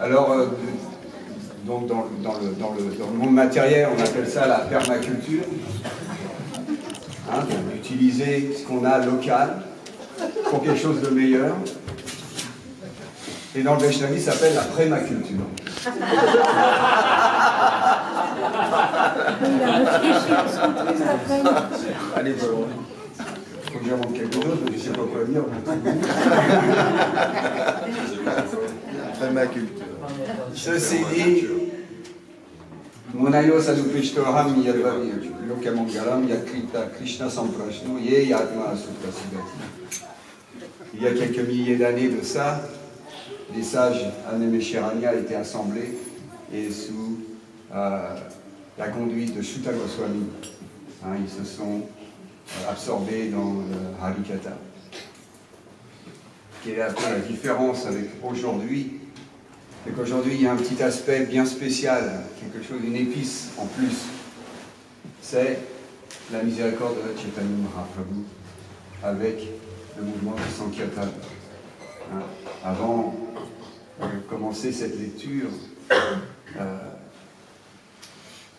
Alors, donc dans le monde matériel, on appelle ça la permaculture. Donc, utiliser ce qu'on a local pour quelque chose de meilleur. Et dans le Vaishnavisme, ça s'appelle la prémaculture. Allez, faut que j'invente quelque chose, je ne sais pas quoi dire. Prémaculture. Ceci dit, Munayo Sadupishtoham Yadvavi Lokamangalam Yakrita Krishna Samprashno Ye Yatma Sutrasidati. Il y a quelques milliers d'années de ça, les sages Anemesherania étaient assemblés et sous la conduite de Shuta Goswami, ils se sont absorbés dans le Harikata. Quelle est un peu la différence avec aujourd'hui? C'est qu'aujourd'hui il y a un petit aspect bien spécial, quelque chose, une épice en plus. C'est la miséricorde de Chaitanya Mahaprabhu avec le mouvement de Sankirtan. Avant de commencer cette lecture,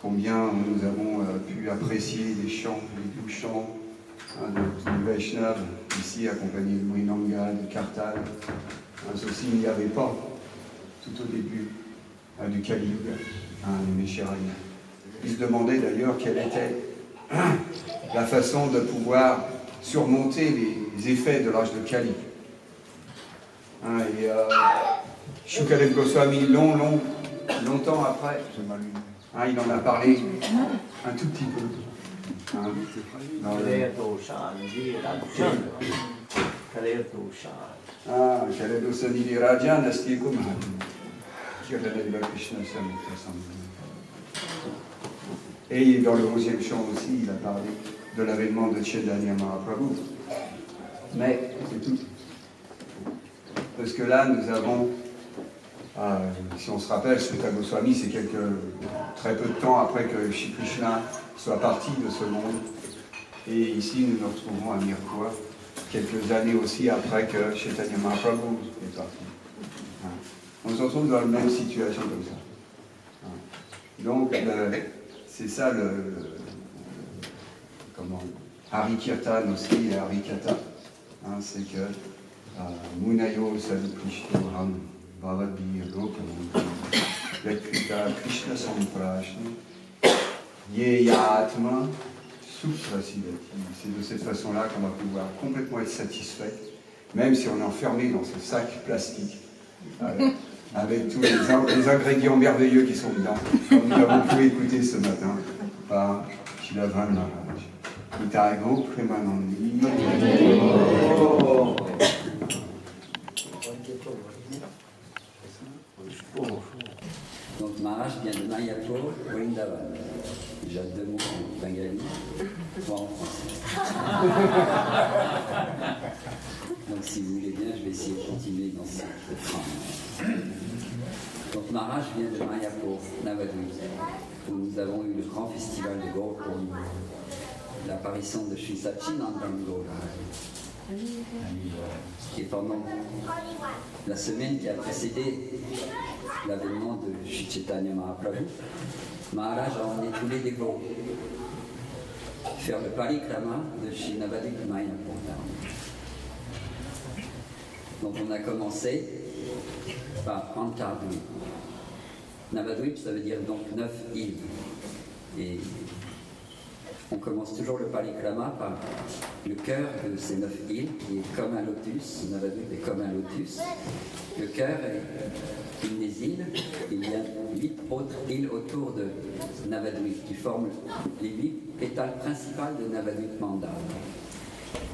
combien nous avons pu apprécier les chants, les doux chants de Vaishnav, ici accompagnés de Mrinanga, de Kartal. Ceci, il n'y avait pas tout au début du Kali Yuga, les Mesherania. Ils se demandaient d'ailleurs quelle était la façon de pouvoir surmonter les effets de l'âge de Kali. Et Shukadev Goswami, longtemps après, il en a parlé un tout petit peu. Kaledosani Raja Nastieko Et dans le 11e chant aussi, il a parlé de l'avènement de Chaitanya Mahaprabhu. Mais c'est tout. Parce que là, nous avons, si on se rappelle, Shuta Goswami, c'est très peu de temps après que Shri Krishna soit parti de ce monde. Et ici, nous nous retrouvons à Mirepoix, quelques années aussi après que Chaitanya Mahaprabhu est parti. On se retrouve dans la même situation comme ça. Donc, c'est ça Hari Kirtan aussi, et Hari Kata. C'est que Munayo Sadupishtoham Bhavadi Lokam Yakrita Krishna Samprashni Ye Yatma Sutrasidati. C'est de cette façon-là qu'on va pouvoir complètement être satisfait, même si on est enfermé dans ce sac plastique, avec tous les ingrédients merveilleux qui sont dedans, comme nous avons pu écouter ce matin par Srila Vana Maharaj. Itago Premanandi. Donc Maharaj vient de Mayapur, Vrindavan. Déjà 2 mots en bengali, 3 en français. Donc si vous voulez bien, je vais essayer de continuer dans cette trame. Donc Maharaj vient de Mayapur, Navadvip, où nous avons eu le grand festival de Gaur Purnima, l'apparition de Sri Satchidananda Gaura. Et pendant la semaine qui a précédé l'avènement de Sri Chaitanya Mahaprabhu, Maharaj a emmené tous les dévots faire le parikrama de Sri Navadvip Mayapur. Donc on a commencé par Antardvip. Navadvip, ça veut dire donc 9 îles. Et on commence toujours le parikrama par le cœur de ces 9 îles, qui est comme un lotus. Navadvip est comme un lotus. Le cœur est une des îles. Il y a 8 autres îles autour de Navadvip, qui forment les 8 pétales principales de Navadvip Mandal.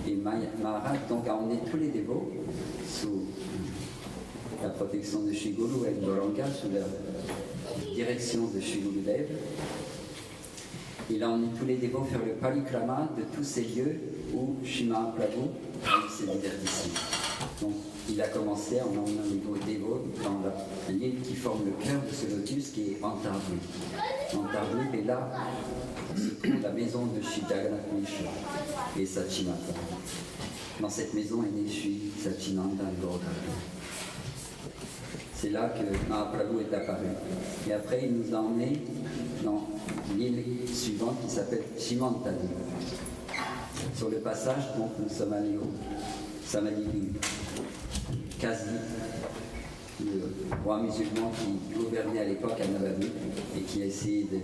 Et Maharaj donc a emmené tous les dévots sous la protection de Shri Guru et Gauranga, sous la direction de Shri Gurudev. Il a emmené tous les dévots faire le parikrama de tous ces lieux où Shri Mahaprabhu a eu ses divertissements. Donc il a commencé en emmenant les dévots dans l'île qui forme le cœur de ce lotus, qui est Antardvip. Antardvip est là, se trouve la maison de Shri Jagannath Mishra et Sachinata. Dans cette maison est né Shri Satchinanda Gaura. C'est c'est là que Mahaprabhu est apparu. Et après, il nous a emmenés dans l'île suivante qui s'appelle Shimantadi. Sur le passage, donc, nous sommes allés au Samadhi Kasi, le roi musulman qui gouvernait à l'époque à Navadvip et qui a essayé de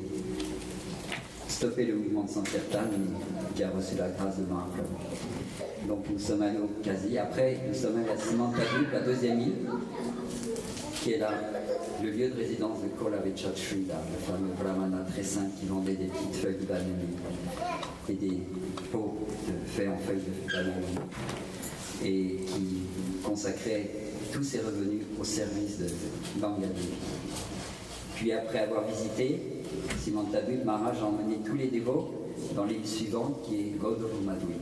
stopper le mouvement de Sankirtan et qui a reçu la grâce de Mahaprabhu. Donc nous sommes allés au Kasi. Après, nous sommes allés à Simantadi, la deuxième île, qui est là, le lieu de résidence de Kolavechat Srida, le fameux brahmana très saint qui vendait des petites feuilles de banane et des pots faits en feuilles de banane et qui consacrait tous ses revenus au service de Gangadevi. Puis après avoir visité Simantadi, Maharaj a emmené tous les dévots dans l'île suivante qui est Godarumadwi,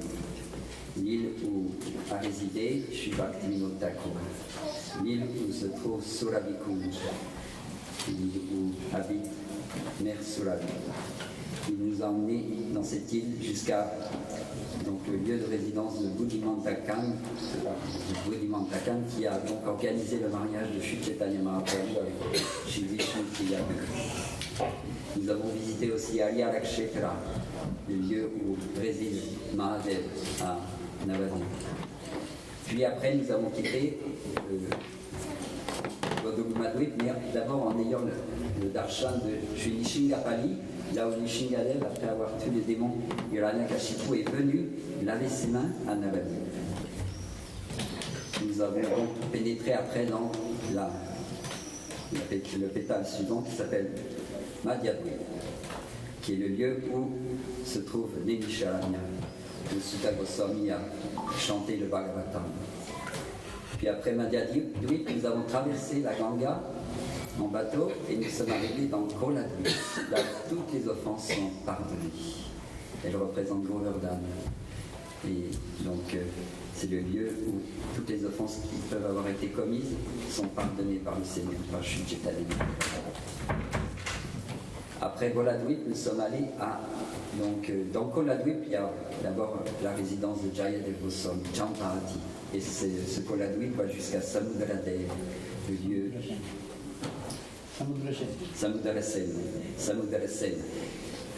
l'île où a résidé Shri Bhaktiyoga-sud Thakur, l'île où se trouve Surabikunj, l'île où habite Mère Surabi. Il nous a emmenés dans cette île jusqu'à donc, le lieu de résidence de Buddhimantakan, qui a donc organisé le mariage de Shri Chaitanya Mahaprabhu avec Shri Vishnu Priyaku. Nous avons visité aussi Aryarakshetra, le lieu où réside Mahadev à Navadvip. Puis après, nous avons quitté Godarumadvip, mais d'abord en ayant le darshan de Shri Nishingapali, là où Nishingadev, après avoir tué les démons, Hiranyakashipu est venu laver ses mains à Navadvip. Nous avons donc pénétré après dans le pétale suivant qui s'appelle Madhyadvip, qui est le lieu où se trouve Nemisharanya, où Sutta Goswami a chanté le Bhagavatam. Puis après Madhyadvip, nous avons traversé la Ganga en bateau et nous sommes arrivés dans Koladvip, là où toutes les offenses sont pardonnées. Elles représentent Govardhan. Et donc c'est le lieu où toutes les offenses qui peuvent avoir été commises sont pardonnées par le Seigneur, par Shri Chaitanya. Après Koladvip, nous sommes allés à... Donc dans Koladvip, il y a d'abord la résidence de Jayadev Goswami, Champahati. Et ce Koladvip va jusqu'à Samudradev, le lieu...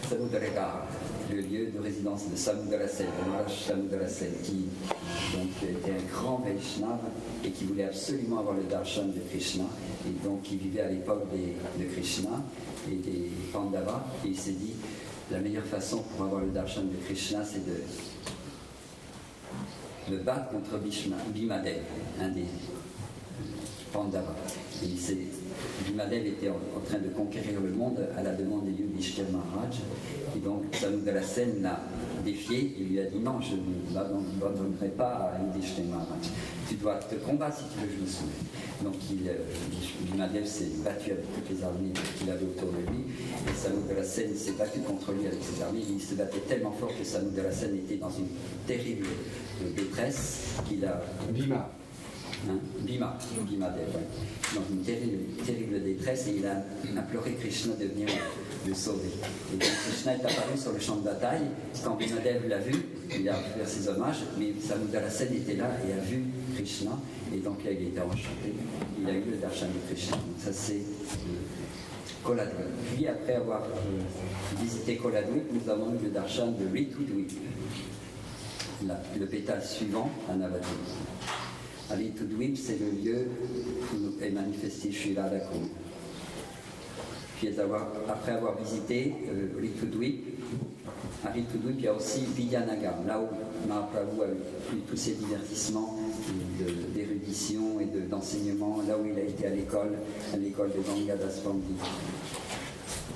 Samudragar, le lieu de résidence de Samudrasen, le Maharaj Samudrasen, qui donc, était un grand Vaishnava et qui voulait absolument avoir le darshan de Krishna, et donc qui vivait à l'époque de Krishna et des Pandavas, et il s'est dit, la meilleure façon pour avoir le darshan de Krishna, c'est de battre contre Bhimadev, un des Pandavas. Et Bhimadev était en train de conquérir le monde à la demande de Yudhishthira Maharaj. Et donc Samudrasen l'a défié. Il lui a dit non, je ne m'abandonnerai pas à Yudhishthira Maharaj. Tu dois te combattre si tu veux que je me soumette. Donc Bhimadev s'est battu avec toutes les armées qu'il avait autour de lui. Et Samudrasen s'est battu contre lui avec ses armées. Il se battait tellement fort que Samudrasen était dans une terrible détresse qu'il a... Bhimadev, dans une terrible détresse, et il a imploré Krishna de venir le sauver. Et donc Krishna est apparu sur le champ de bataille. Quand Bhimadev l'a vu, il a fait ses hommages, mais Samudrasen était là et a vu Krishna, et donc là il était enchanté. Il a eu le darshan de Krishna. Donc ça c'est Koladvip. Puis après avoir visité Koladvip, nous avons eu le darshan de Ritudvip, le pétale suivant à Navadvip. Ritudvip, c'est le lieu où est manifesté Sri Radhakund. Puis après avoir visité Ritudvip, à Ritudvip, il y a aussi Vidyanagam, là où Mahaprabhu a eu tous ses divertissements d'érudition et d'enseignement, là où il a été à l'école de Gangadas Pandit.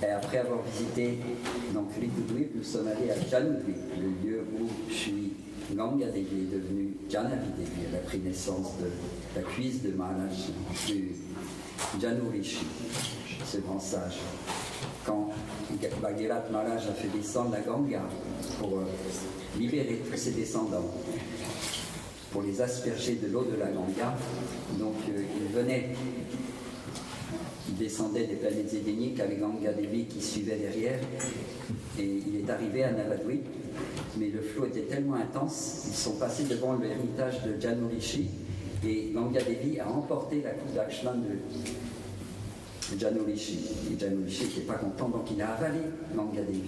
Et après avoir visité Ritudvip, nous sommes allés à Janudvip, le lieu où Sri Gangadevi est devenue Janavidevi. Elle a pris naissance de la cuisse de Maharaj, du Janu Rishi, ce grand sage. Quand Bhagirath Maharaj a fait descendre la Ganga pour libérer tous ses descendants, pour les asperger de l'eau de la Ganga, donc il descendait des planètes édéniques avec Gangadevi qui suivait derrière, et il est arrivé à Navadvip, mais le flot était tellement intense, ils sont passés devant l'héritage de Janu Rishi, et Gangadevi a emporté la coupe d'Akshman Janu Rishi. Et Janu Rishi n'était pas content, donc il a avalé Ganga Devi.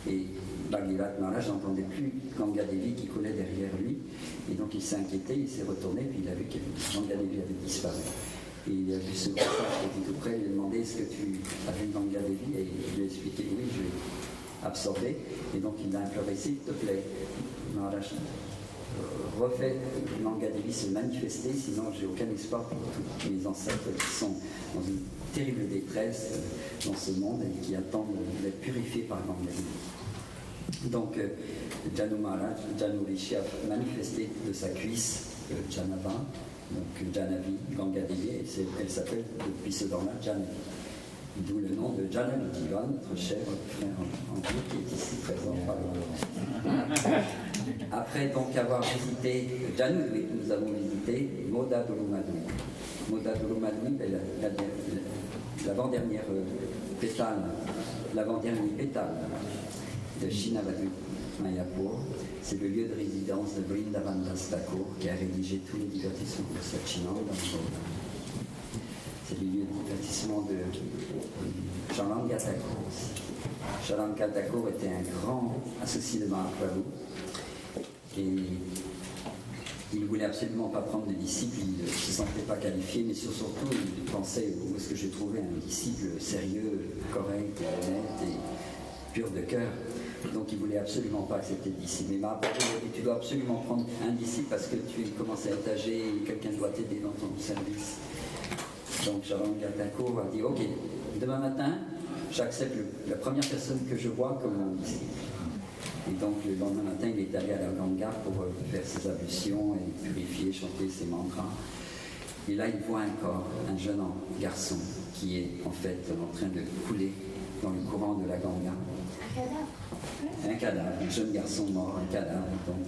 Et Bhagirath Maharaj n'entendait plus Ganga Devi qui coulait derrière lui. Et donc il s'est inquiété, il s'est retourné, puis il a vu que Ganga Devi avait disparu. Et il a vu ce passage qui était tout près, il lui a demandé est-ce que tu as vu Ganga Devi? Et il lui a expliqué oui, je l'ai absorbé. Et donc il a imploré s'il te plaît, Maharaj, refais Ganga Devi se manifester, sinon j'ai aucun espoir pour tous mes ancêtres qui sont dans une terrible détresse dans ce monde et qui attendent d'être purifiés par Ganga Devi. Donc Janu Maharaj, Janu Rishi a manifesté de sa cuisse Janava, donc Janavi, Ganga Devi, et elle s'appelle depuis ce temps-là Janavi. D'où le nom de Janavi Diva, notre cher frère en Dieu qui est ici présent par le. Après donc avoir visité Janu, nous avons visité Moda Dulumadui. Moda Dulumadui, l'avant-dernière pétale, l'avant-dernier pétale de Shinavadu Mayapur. C'est le lieu de résidence de Vrindavan Das Thakur qui a rédigé tous les divertissements de Satchinanda. C'est le lieu de divertissement de Shalanga Thakur. Shalanga Thakur était un grand associé de Mahaprabhu et il ne voulait absolument pas prendre de disciple, il ne se sentait pas qualifié, mais surtout il pensait où est-ce que j'ai trouvé un disciple sérieux, correct, honnête et pur de cœur. Donc il ne voulait absolument pas accepter de disciple. Mais Mahaprabhu a dit tu dois absolument prendre un disciple parce que tu commences à être âgé et quelqu'un doit t'aider dans ton service. Donc Shalanga Thakur a dit ok, demain matin, j'accepte la première personne que je vois comme mon disciple. Et donc le lendemain matin, il est allé à la Ganga pour faire ses ablutions et purifier, chanter ses mantras. Et là, il voit un corps, un jeune garçon qui est en fait en train de couler dans le courant de la Ganga. Un cadavre, un jeune garçon mort, un cadavre. Donc,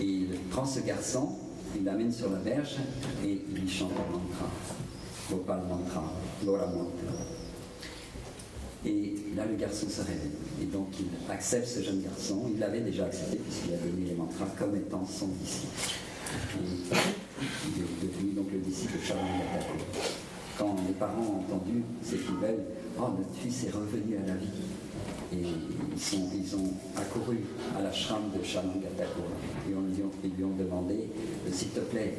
et il prend ce garçon, il l'amène sur la berge et il lui chante le mantra, Gopal mantra, Lora mantra. Et là, le garçon se réveille. Et donc, il accepte ce jeune garçon. Il l'avait déjà accepté puisqu'il a donné les mantras comme étant son disciple. Et il est devenu donc le disciple de Shalanga Thakur. Quand les parents ont entendu cette nouvelle, oh, notre fils est revenu à la vie. Et ils ont accouru à l'ashram de Shalanga Thakur. Et ils lui ont demandé, s'il te plaît,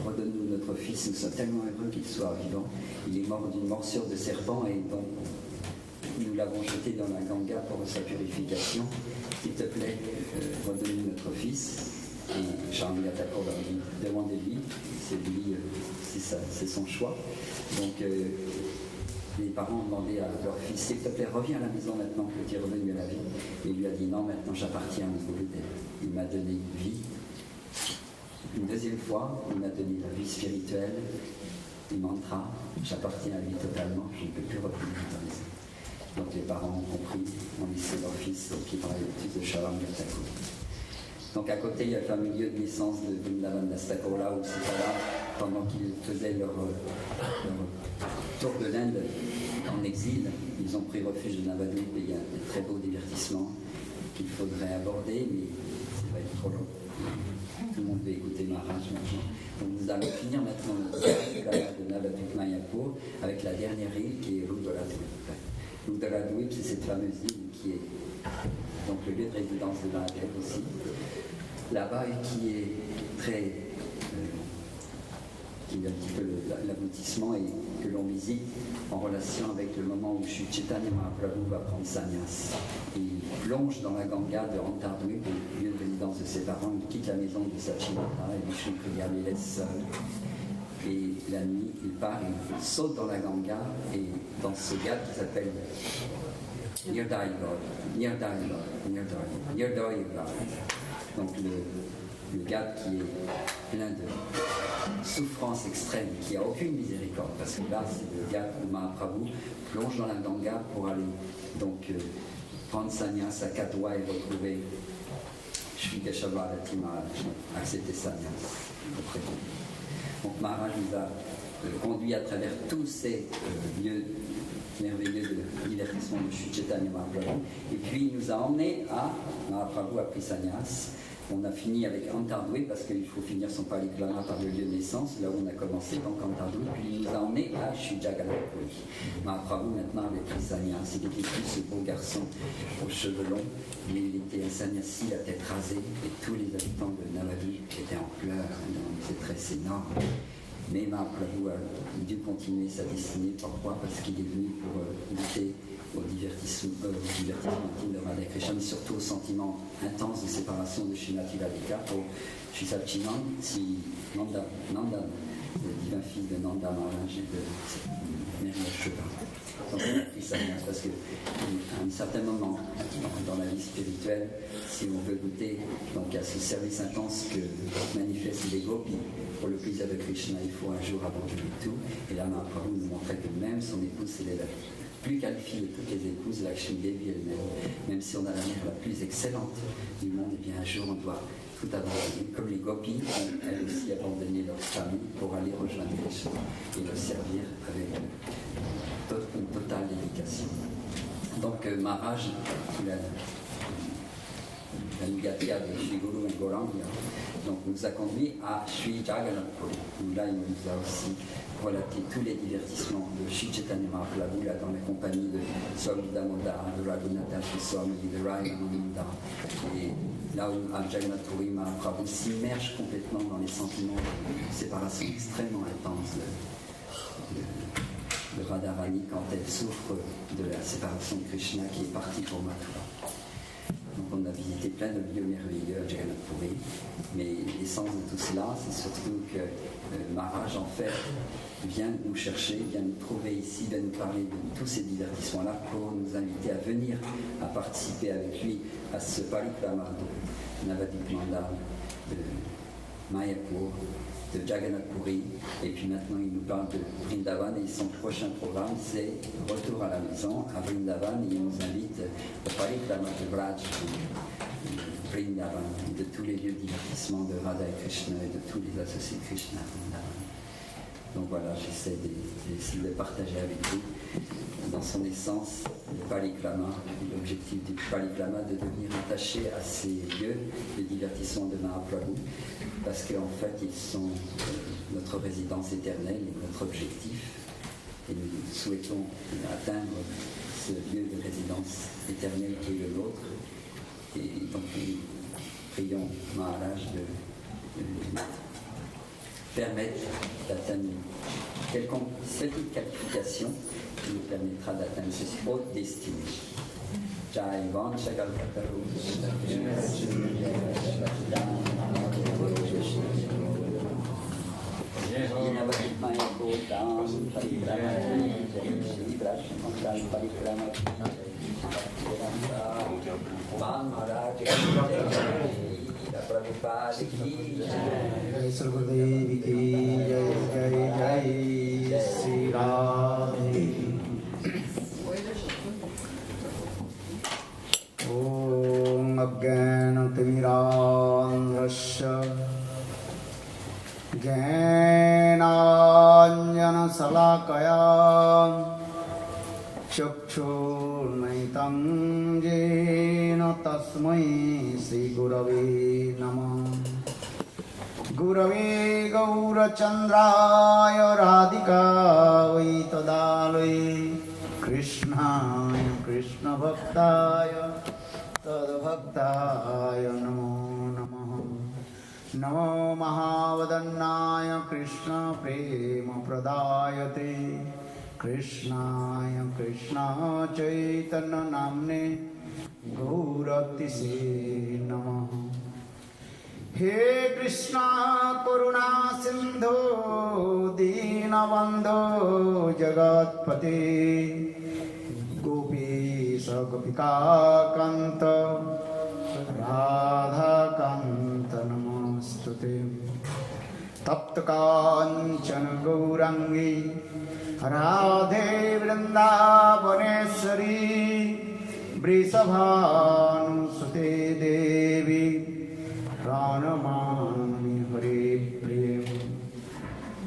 redonne-nous notre fils, nous sommes tellement heureux qu'il soit vivant. Il est mort d'une morsure de serpent et donc nous l'avons jeté dans la Ganga pour sa purification. S'il te plaît, redonne-nous notre fils. Et Shalanga Thakur leur dit, demandez-lui, c'est son choix. Donc les parents ont demandé à leur fils, s'il te plaît, reviens à la maison maintenant que tu es revenu à la vie. Et il lui a dit, non, maintenant j'appartiens au Gurudeva. Il m'a donné vie. Une deuxième fois, il m'a donné la vie spirituelle, les mantras, j'appartiens à lui totalement, je ne peux plus revenir dans la maison. Donc les parents ont compris, ont laissé leur fils qui parlait le fils de Shalanga Thakur. Donc à côté, il y a le fameux lieu de naissance de Vrindavan Das Thakur, là où c'était là, pendant qu'ils faisaient leur tour de l'Inde en exil, ils ont pris refuge de Navadvip et il y a de très beaux divertissements qu'il faudrait aborder, mais ça va être trop long. Tout le monde veut écouter Maharaj maintenant. Donc nous allons finir maintenant notre voyage de Navadvip Mayapur avec la dernière île qui est Rudraladvip. Rudraladvip, c'est cette fameuse île qui est donc le lieu de résidence de Mahadev aussi. Là-bas, qui est très qui est un petit peu l'aboutissement et que l'on visite en relation avec le moment où Sri Chaitanya Mahaprabhu va prendre sannyas. Il plonge dans la Ganga de Antardwip, le lieu de résidence de ses parents, il quitte la maison de Sachinata et Vishnu Priya les laisse seuls. Et la nuit, il part, il saute dans la Ganga et dans ce ghat qui s'appelle Nirdai God. Donc le ghat qui est plein de souffrance extrême, qui n'a aucune miséricorde, parce que là c'est le ghat où Mahaprabhu plonge dans la Ganga pour aller donc prendre sannyas à Katwa et retrouver Shri Keshavarati Maharaj, accepter sannyas auprès de lui. Donc Maharaj nous a conduit à travers tous ces lieux merveilleux de divertissement de Sri Chaitanya Mahaprabhu. Et puis il nous a emmenés à Mahaprabhu a pris sannyas on a fini avec Antardoué parce qu'il faut finir son parikrama par le lieu de naissance, là où on a commencé, donc Antardoué, puis il nous a emmenés à Shujaganapuri. Mahaprabhu maintenant avec les sannyas, il était plus ce beau garçon aux cheveux longs, mais il était un sannyasi, la tête rasée, et tous les habitants de Navadvip étaient en pleurs, dans une détresse énorme. Mais Mahaprabhu a dû continuer sa destinée. Pourquoi? Parce qu'il est venu pour lutter au divertissement intime de Radha Krishna, mais surtout au sentiment intense de séparation de Srimati Radhika pour Sri Sachidananda, si Nanda, le divin fils de Nanda Maharaj et de Mirepoix. Donc il a pris sa place parce qu'à un certain moment dans la vie spirituelle, si on veut goûter donc, à ce service intense que manifeste les gopis pour le plaisir de Krishna, il faut un jour abandonner tout. Et là, Mahaprabhu nous montrait que même son épouse, elle est la plus qualifiée de toutes les épouses, Lakshmi Devi elle-même, même si on a la mère la plus excellente du monde, et bien un jour on doit tout abandonner. Comme les gopis ont elles aussi abandonné leur famille pour aller rejoindre Krishna et le servir avec une totale dédication. Donc Maharaj, la Nugatya de Shri Guru et Gauranga, donc nous a conduit à Sri Jagannath-puri, où là il nous a aussi relaté tous les divertissements de Shri Chaitanya Mahaprabhu, là dans la compagnie de Swami Damodar, de Raghunatha Swami, de Rayananda. Et là où à Jagannath-puri, Mahaprabhu s'immerge complètement dans les sentiments de séparation extrêmement intense de Radharani quand elle souffre de la séparation de Krishna qui est partie pour Mathura. Donc on a visité plein de lieux merveilleux à Jagannath-puri, mais l'essence de tout cela, c'est surtout que Maharaj en fait vient nous chercher, vient nous trouver ici, vient nous parler de tous ces divertissements-là pour nous inviter à venir à participer avec lui à ce parikrama de Navadvip Mandal, de Mirepoix, de Jagannath-puri, et puis maintenant il nous parle de Vrindavan et son prochain programme c'est Retour à la maison à Vrindavan et il nous invite au parikrama de Braj, de Vrindavan, de tous les lieux de divertissement de Radha et Krishna et de tous les associés de Krishna à Vrindavan. Donc voilà, j'essaie de partager avec vous dans son essence le parikrama, l'objectif du parikrama de devenir attaché à ces lieux de divertissement de Mahaprabhu, parce qu'en fait ils sont notre résidence éternelle et notre objectif, et nous souhaitons atteindre ce lieu de résidence éternelle qui est le nôtre, et donc nous prions Maharaj de permettre d'atteindre quelconque petite qualification qui nous permettra d'atteindre cette haute destinée. Jai Vana Shagal Kataru Prabhupada ki Jai Sri Gurudev ki Jai Jai Jai Sri Radhe. Om Ajnana-timirandhasya Jnananjana-salakaya Chakshurnaitam Jena Tasmai Sri Gurave Namah. Gurave Gaurachandraya Radhikavai Tadalai Krishnaya Krishna Bhaktaya Tadbhaktaya Namo Namaha. Namo Mahavadannaya Krishna Prema Pradayate Krishnaya Krishna Chaitanya Namne Gauratise Namaha. He Krishna Karuna Sindhu Dinabandhu Jagatpate Gopisa Gopika Kanta Radha Kanta Namostute Tapta Kancana Gaurangi Radhe Vrindavaneshwari Vrisabhanusute Devi Pranamami Hare Prem.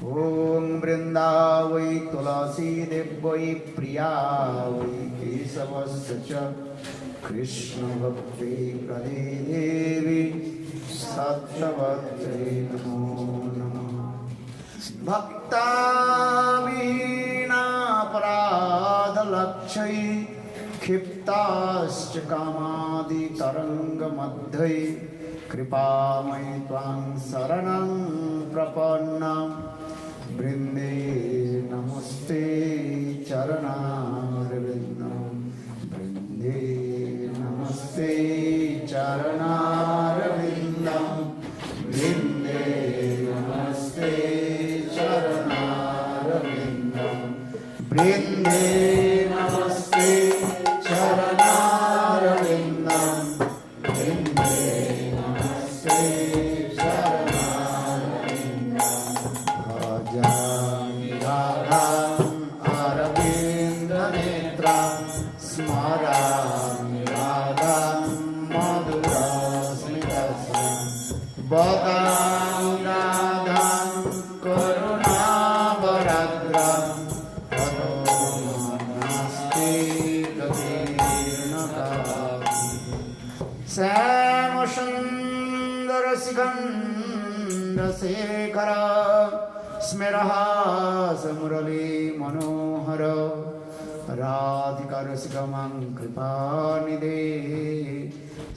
Om Vrindavai Tulasi Devai Priyavai Kesavasya Krishna Bhakti Prade Devi सत्तवत्रे नमो नमः भक्ताविहीनापराधलक्षै क्षिप्ताश्च कामादितरङ्गमध्ये कृपामयि त्वां शरणं प्रपन्नं वृन्दे नमस्ते चरणारविन्दं वृन्दे नमस्ते चरणारविन्दं वृन्दे नमस्ते चरणारविन्दं वृन्दे नमस्ते चरणारविन्दं वृन्दे नमस्ते चरणारविन्दं भजामि राधाम् अरविन्दनेत्रां स्मरामि राधां मधुरस्मितस्मिन् वदामि राधां करुणावरद्रां ततो नास्ति श्यामसुन्दरसिकन्दशेखर स्मेरहास मुरली मनोहर राधिकारसिकमं कृपानिधे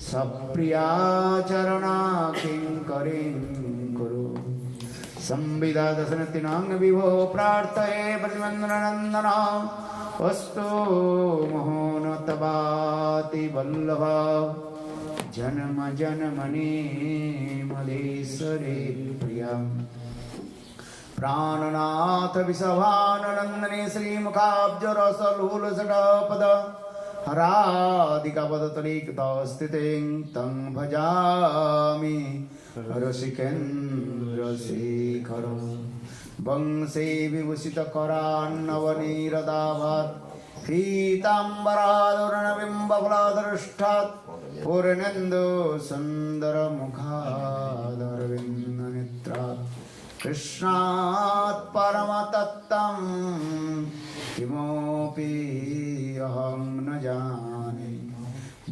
सप्रिया चरणा किङ्करीं कुरु संविदा दशनतिनांग विभो प्रार्थये प्रतिमन्त्रनन्दन वस्तु मोहन तवाति वल्लभ जन्म जन्मनि मलेश्वरे प्रियम् प्राणनाथ विषभाननन्दने श्रीमुखाब्जरसलूलसटपद हरादिकपदतलीकृतस्थितिं तं भजामि रसिकेन्द्रशेखर वंशे विभूषितकरान्नवनीरदाभात् पीताम्बरादुरणबिम्बफलादृष्टात् पूर्णेन्दु सुन्दरमुखादरविन्दनेत्रात् कृष्णात् परमतत्त्वं किमपि अहं न जाने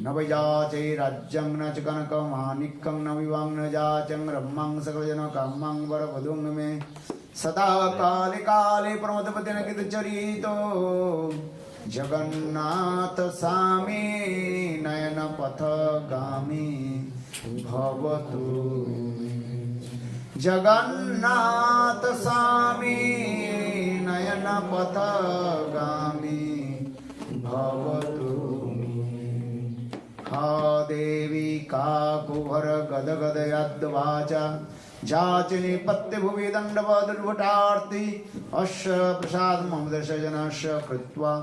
न वैयाचे राज्यं न च कनकमाणिक्यं न विवां न जाचं ब्रह्मं सकलजनकामं वरवधूं मे सदा काले काले प्रमदपतिनकितचरितो जगन्नाथ स्वामी नयनपथगामी भवतु जगन्नाथ स्वामी नयनपथगामी भवतु हा देवी काकुभर गदगदयद्वाचा जाचिनि पत्यभुवि दण्डवदुर्भटार्ति अस्य प्रसाद मम दशजनस्य कृत्वा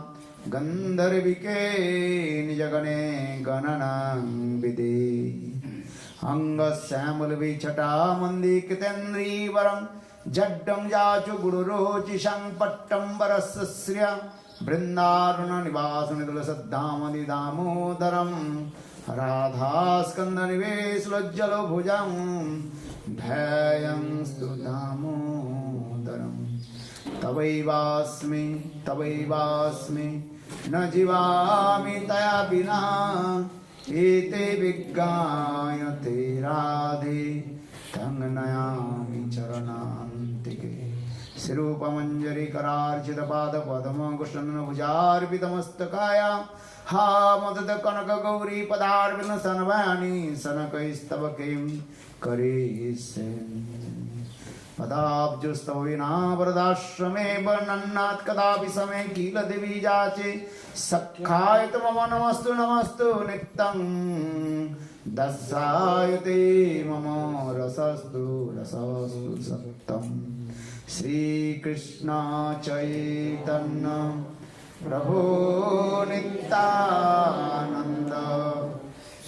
गन्धर्विके निजगणे गणनां विदे अङ्गश्यामलविछटामन्दिकृतेन्द्रीवरं जड्डं जाचु गुरुरोचिषं पट्टम्बरस्य श्रिय बृन्दारुणनिवासनिदुलसद्धामदिदामोदरं राधास्कन्दनिवेशलोज्जलभुजं ध्यायं स्तु दामोदरम् तवैवास्मि न जीवामि तया विना एते विज्ञायते राधे तं नयामि चरणान्तिके श्रीरूपमञ्जरीकरार्चितपादपद्मकुशन्नभुजार्पितमस्तकाया हा मदद कनकगौरी पदार्पिन सनवाणी सनकैस्तवकीं करिष्यन् पदाब्जस्तव विना वरदाश्रमे वर्णन्नात् कदापि समे किल देवी जाचे सखाय मम नमस्तु नमस्तु नित्यं दशायते मम रसस्तु रसस्तु सत्यम् श्रीकृष्ण चैतन्य प्रभो नित्यानन्द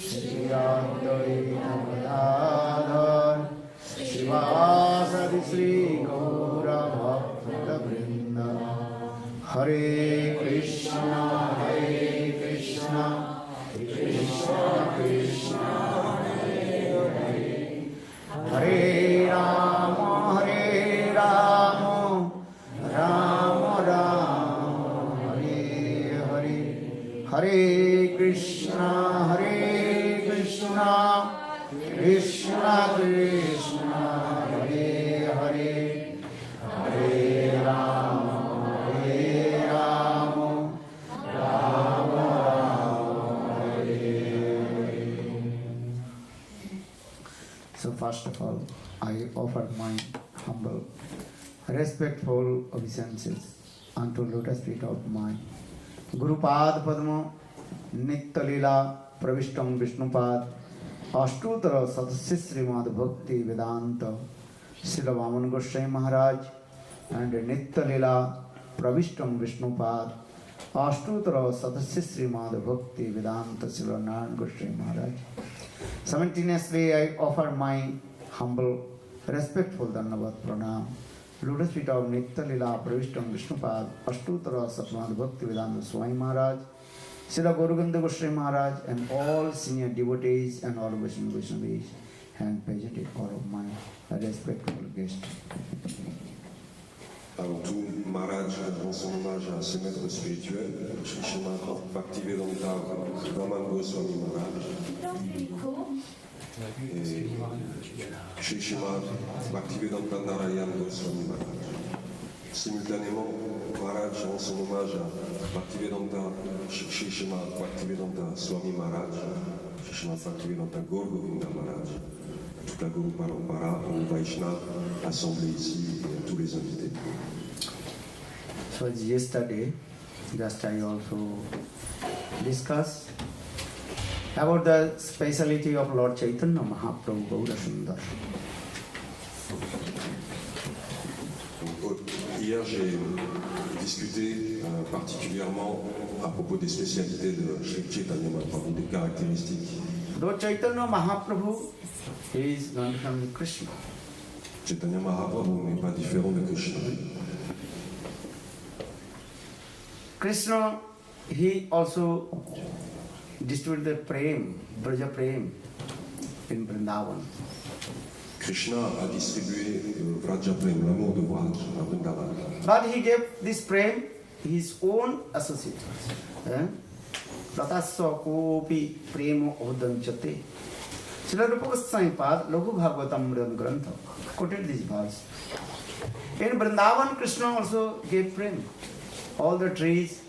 श्री अद्वैत गदाधर शिवासदि श्री गौरभक्तवृन्द हरे कृष्ण कृष्ण कृष्ण हरे हरे हरे राम राम राम हरे हरे हरे कृष्ण कृष्ण Krishna first of all, I offer my humble, respectful obeisances unto lotus feet of my Gurupad Padma Nitya Leela Pravishtam Vishnupad Ashtutara Sadasya Srimad Bhakti Vedanta Srila Vaman Goswami Maharaj and Nitya Leela Pravishtam Vishnupad Ashtutara Sadasya Srimad Bhakti Vedanta Srila Narayan Goswami Maharaj. Simultaneously, I offer my humble, respectful Dhanavad Pranam, lotus feet of Nitya Leela Pravishtam Vishnupad Ashtutara Srimad Bhakti Vedanta Swami Maharaj, Srila Gauraganda Goswami Maharaj, and all senior devotees and all Vaishnavis, and presented all of my respectful guests. Avant tout, Maharaj rend son hommage à ses maîtres spirituels, Shri Srimad Bhaktivedanta Vaman Goswami Maharaj et Shri Srimad Bhaktivedanta Narayan Goswami Maharaj. Simultanément, Maharaj rend son hommage à Bhaktivedanta Shri Srimad Bhaktivedanta Swami Maharaj, Shri Srimad Bhaktivedanta Gaur Govinda Maharaj, toute la Guru Parampara, les Vaishnavas assemblés ici et à tous les invités. So yesterday, just I also discussed about the speciality of Lord Chaitanya Mahaprabhu Gaura Sundar. Hier, j'ai discuté particulièrement à propos des spécialités de Shri Chaitanya Mahaprabhu, des caractéristiques. Lord Chaitanya Mahaprabhu is not from Krishna. Chaitanya Mahaprabhu n'est pas différent de Krishna. Krishna, he also distributed the prem, Braja prem in Vrindavan. Krishna a distribué Vraja Prem, l'amour de Vraj, à Vrindavan. But he gave this prem his own associates. Latasya kopi premo odanchate. Srila Rupa Goswami Pad, Laghu Bhagavatam Grantha, quoted this verse. In Vrindavan, Krishna also gave prem. All the trees,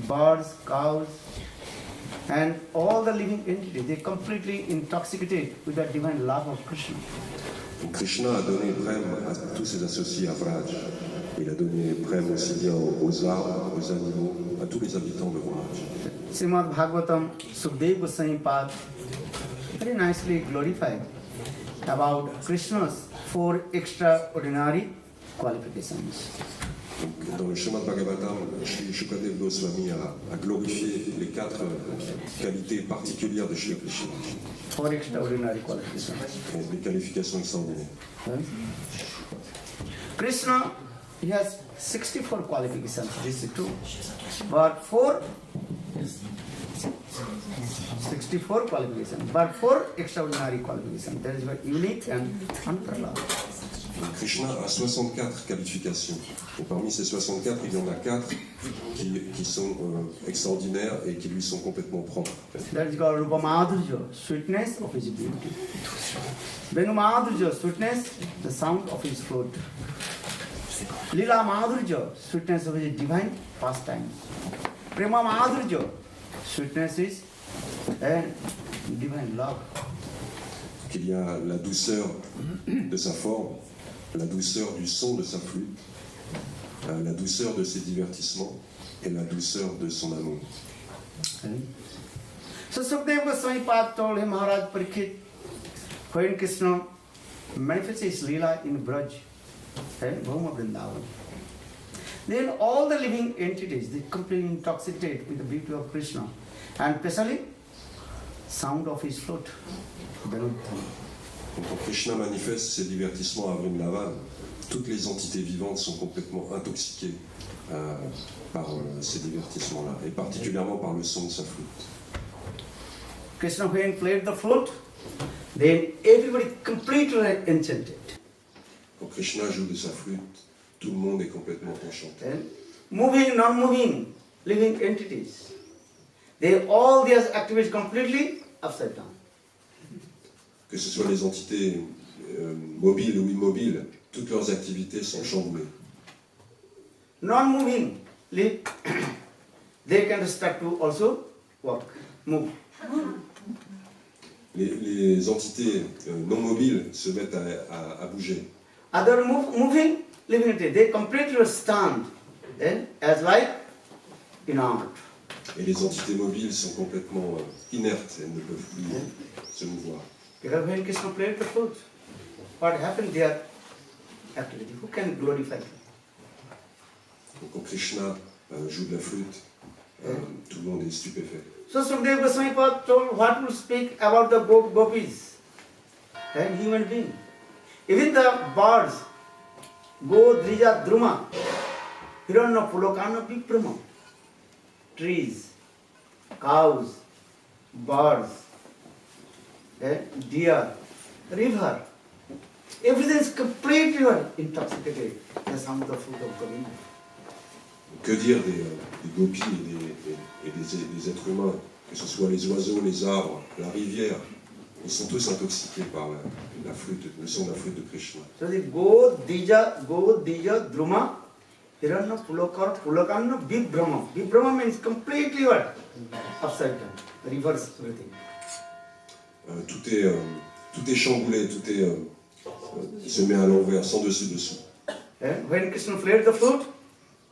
birds, cows, and all the living entities, they completely intoxicated with the divine love of Krishna. Krishna a donné prem à tous ses associés à Vraj. Il a donné prem aussi bien aux arbres, aux animaux, à tous les habitants de Vraj. Srimad Bhagavatam, Sukdev Goswami Pad, very nicely glorified about Krishna's 4 extraordinary qualifications. Donc, dans le Srimad Bhagavatam, Shri Shukadev Goswami a glorifié les 4 qualités particulières de Shri Krishna. 4 extraordinary qualifications. Des qualifications extraordinaires. Krishna, he has 64 qualifications, this is true. But 64 qualifications, but 4 extraordinary qualifications. That is very unique and unparalleled. Krishna a 64 qualifications. Et parmi ces 64, il y en a 4 qui sont extraordinaires et qui lui sont complètement propres. That is called Rupa Madhurya, sweetness of his beauty. Venu Madhurya, sweetness, the sound of his flute. Lila Madhurya, sweetness of his divine pastime. Prema Madhurya, sweetness is divine love. Il y a la douceur de sa forme, la douceur du son de sa flûte, la douceur de ses divertissements et la douceur de son amour. So Sukadeva Goswami Pad told him, Maharaj Parikshit, when Krishna manifests his Leela in Braj, Bhuma Vrindavan, then all the living entities, they completely intoxicated with the beauty of Krishna, and especially sound of his flute. Quand Krishna manifeste ses divertissements à Vrindavan, toutes les entités vivantes sont complètement intoxiquées par ces divertissements-là, et particulièrement par le son de sa flûte. Krishna, when played the flute, then everybody completely enchanted. Quand Krishna joue de sa flûte, tout le monde est complètement enchanté. And moving, non-moving, living entities, they all their activities completely upside down. Que ce soit les entités mobiles ou immobiles, toutes leurs activités sont chamboulées. Non-moving, they can start to also walk, move. les entités non mobiles se mettent à bouger. Other moving, living entity, they completely stand as like inert. Et les entités mobiles sont complètement inertes, elles ne peuvent plus se mouvoir. Because when Krishna played the flute, what happened there? Activity. Who can glorify him? Donc quand Krishna joue de la flûte, tout le monde est stupéfait. So Sukadeva Goswami told what will speak about the gopis and human being. Even the birds, Go, Drija, Druma, Hiranya, Pulokana, Viprama, trees, cows, birds, deer, river, everything is completely intoxicated. The sound of the fruit of Govinda. Que dire des gopis et des êtres humains, que ce soit les oiseaux, les arbres, la rivière, ils sont tous intoxiqués par la flûte, le son de la flûte de Krishna. So the Go, Dija, Druma, Hiranya, Pulokana, Vibrama. Vibrama means completely what? Upside down, reverse everything. Tout est chamboulé, tout se met à l'envers, sans dessus-dessous. When Krishna played the flute,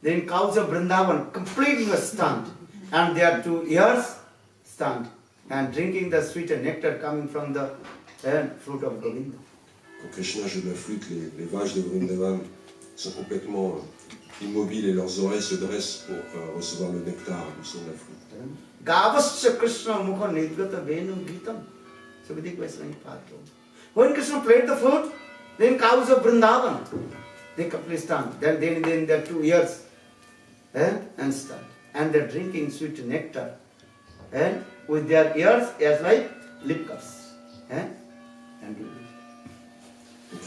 then cows of Vrindavan completely were stunned, and their 2 ears stunned, and drinking the sweet nectar coming from the fruit of Govinda. Quand Krishna joue de la flûte, les vaches de Vrindavan sont complètement immobiles et leurs oreilles se dressent pour recevoir le nectar du son de la flûte. Gavasya Krishna mukha nidgata venu gitam. When Krishna played the flute, then cows of Vrindavan, they completely stunned. Then their 2 ears and stunned. And they're drinking sweet nectar with their ears as like lip cups. Donc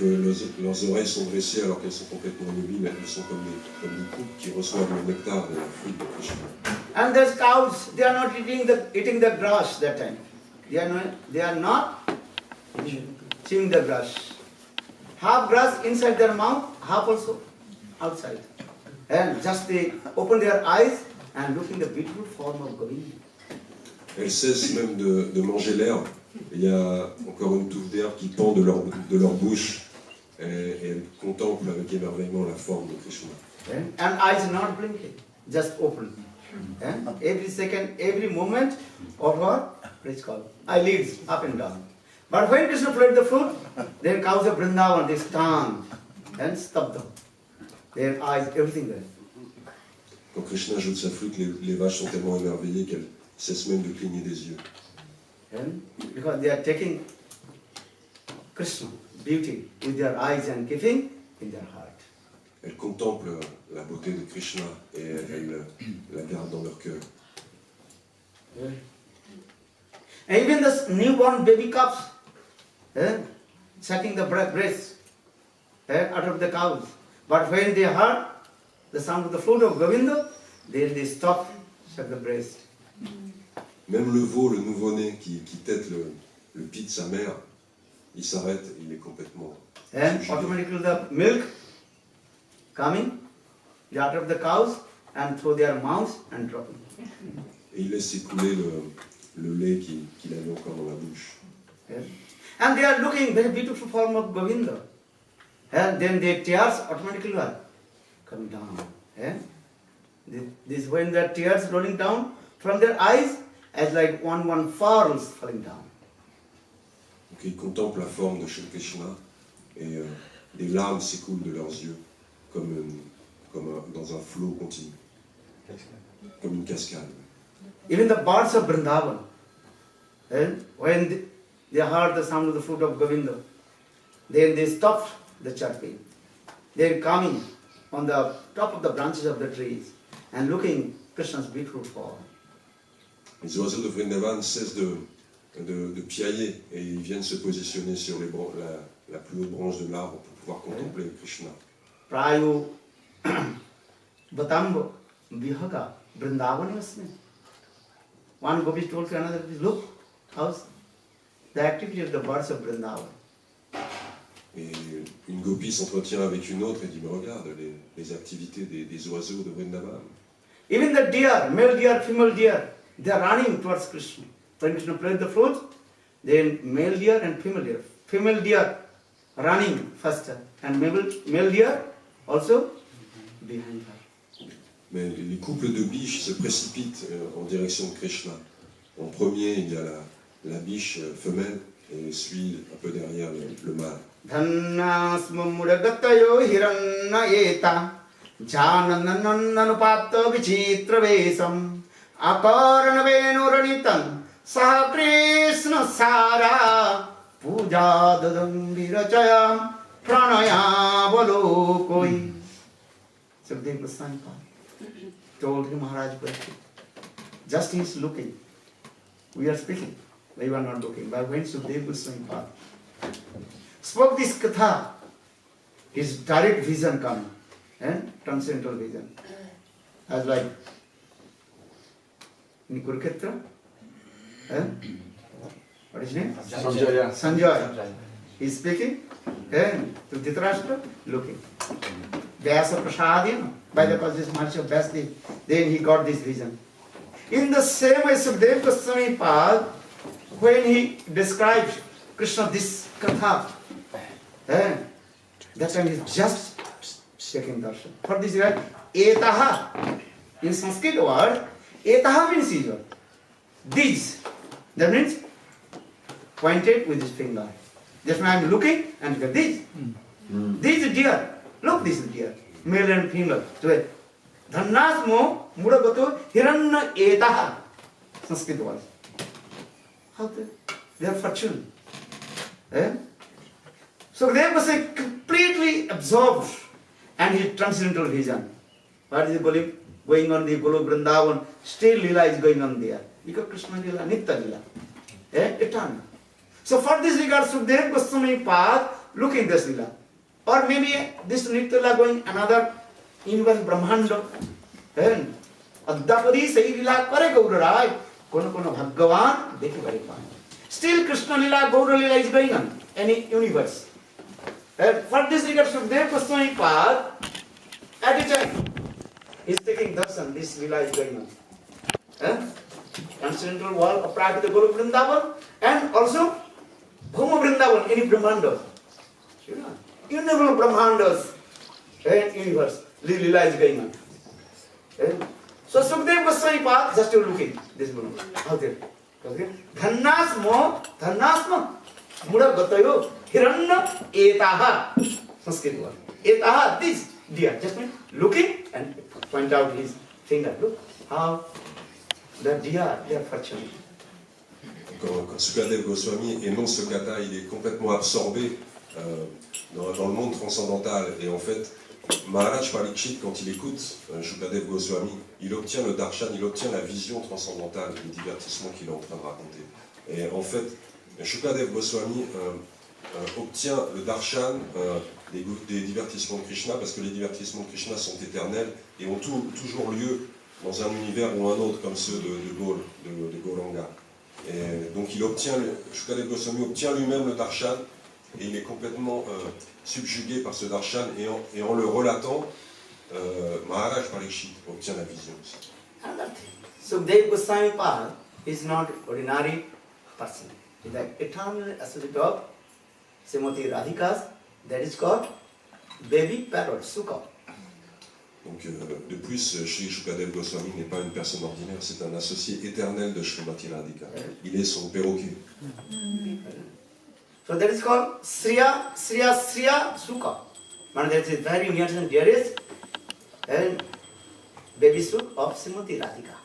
leurs oreilles sont dressées alors qu'elles sont complètement immobiles, elles sont comme des coupes qui reçoivent le nectar de la flûte de Krishna. And those cows, they are not eating the grass that time. They are not chewing the grass. Half grass inside their mouth, half also outside. And just they open their eyes and look in the beautiful form of Govinda. Elles cessent même de manger l'herbe. Il y a encore une touffe d'herbe qui pend de leur bouche et elles contemplent avec émerveillement la forme de Krishna. And eyes not blinking, just open. Every second, every moment of her, let's call eyelids up and down. But when Krishna played the flute, then cows of Vrindavan, they stand and stop them. Their eyes, everything there. Quand Krishna joue de sa flûte, les vaches sont tellement émerveillées qu'elles cessent même de cligner des yeux. Because they are taking Krishna, beauty, with their eyes and keeping in their heart. Elles contemplent la beauté de Krishna et elles la gardent dans leur cœur. And even the newborn baby calves, sucking the breast out of the cows. But when they heard the sound of the flute of Govinda, then they stopped, suck the breast. Même le veau, le nouveau-né qui tète le pied de sa mère, il s'arrête, il est complètement And subjugué. automatically the milk coming out of the cows and through their mouths and dropping. Et il laisse s'écouler le lait qu'il avait encore dans la bouche. And they are looking very beautiful form of Govinda. And then their tears automatically are coming down. This when the tears rolling down from their eyes as like one falls falling down. Donc ils contemplent la forme de Shri Krishna et des larmes s'écoulent de leurs yeux comme dans un flot continu, comme une cascade. Even the birds of Vrindavan, when they heard the sound of the flute of Govinda, then they stopped the chirping. They are coming on the top of the branches of the trees and looking Krishna's beautiful form. Les oiseaux de Vrindavan cessent de piailler et ils viennent se positionner sur la plus haute branche de l'arbre pour pouvoir contempler Krishna. Prayo Batambo Vihaga Vrindavan Asmi. One gopi told to another, look, how's the activity of the birds of Vrindavan. Et une gopie s'entretient avec une autre et dit, mais regarde les activités des oiseaux de Vrindavan. Even the deer, male deer, female deer, they are running towards Krishna. When Krishna played the flute, then male deer and female deer. Female deer running faster and male deer also behind her. Mais les couples de biches se précipitent en direction de Krishna. En premier, il y a la biche femelle et suit un peu derrière le mâle. Dhannasmamudagatayo hirannayeta jananananupata vichitravesam akaranavenu saha Krishna sara puja dadam virachayam pranaya valokoi. Sukadeva Goswami told him, Maharaj, just he is looking. We are speaking, we are not looking. But when Sukadeva Goswami spoke this katha, his direct vision come, and transcendental vision. As like in Kurukshetra, what is his name? Sanjaya. He is speaking, and to Dhritarashtra, looking. Vyasa Prasadina, by the cause Maharaj of Vyasdev, then he got this vision. In the same way, Sukadeva Goswami Pad, when he describes Krishna this katha, that time he is just taking darshan. For this reason, etaha, in Sanskrit word, etaha means usual. These, that means pointed with his finger. Just now I am looking and look at this. This deer, look this deer, male and female. So, dhannasmo mudagato hiranna etaha, Sanskrit word. How they are fortune. So they was completely absorbed and his transcendental vision. What is going on the Golok Vrindavan? Still Lila is going on there. Because Krishna Lila, Nitya Lila. Eternal. So for this regard, Sukadeva Goswami path, look in this Lila. Or maybe this Nitya Lila going another universe Brahmanda. Adapadi Sai Lila Kare Gaurarai. Kono Bhagavan, Dekhi Bari Pan. Still Krishna Lila, Gaura Lila is going on. Any universe. For this regard, Sukadeva Goswami path, at a time, he is taking darshan, this Lila is going on. Transcendental world of Prakita Golok Vrindavan and also Bhuma Vrindavan, any Brahmanda. Innumerable Brahmandas and universe, Lila is going on. So Sukadeva Goswami path, just you looking, this one. How there? Dhannasmo, Muda Gatayo, Hiranna etaha, Sanskrit word. Etaha, this deer, just looking and point out his finger. Look how the deer, they are fortunate. Quand Sukadeva Goswami énonce ce kata, il est complètement absorbé dans le monde transcendantal. Et en fait, Maharaj Parikshit, quand il écoute Sukadeva Goswami, il obtient le darshan, il obtient la vision transcendantale du divertissement qu'il est en train de raconter. Et en fait, Sukadeva Goswami obtient le darshan des divertissements de Krishna, parce que les divertissements de Krishna sont éternels et ont toujours lieu dans un univers ou un autre, comme ceux de Gauranga. Et donc Sukadeva Goswami obtient lui-même le darshan, et il est complètement subjugué par ce darshan, et en le relatant, Maharaj Parikshit obtient la vision aussi. Another thing, Sukadeva Goswami path is not ordinary person. It is the eternal associate of Srimati Radhika's, that is called baby parrot, Sukha. Donc, de plus, Shri Sukadeva Goswami n'est pas une personne ordinaire, c'est un associé éternel de Srimati Radhika. Il est son perroquet. So that is called Sriya Sukha. That is very near and dearest and baby Sukha of Srimati Radhika.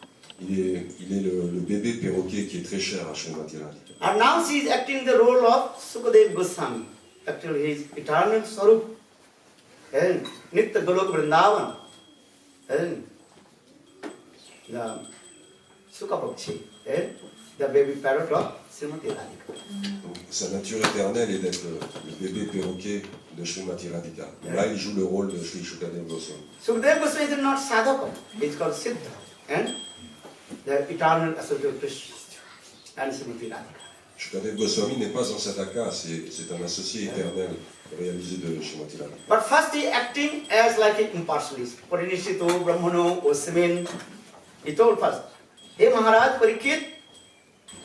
Il est le bébé perroquet qui est très cher à Srimati Radhika. And now she is acting the role of Sukadeva Goswami. Actually, his eternal Swarup and Nitya Golok Vrindavan and the Sukha Pakshi and the baby parrot of Srimati Radhika. Donc, sa nature éternelle est d'être le bébé perroquet de Srimati Radhika. Là, il joue le rôle de Shri Sukadeva Goswami. Sukadeva Goswami is not sadhaka, it is called Siddha and the eternal associate of Krishna and Srimati Radhika. Sukadeva Goswami n'est pas un sadhaka, c'est un associé éternel réalisé de Srimati Radhika. But first he acting as like an impartialist. Parinishito, Brahmano, Osmin. He told first, hey Maharaj Parikshit,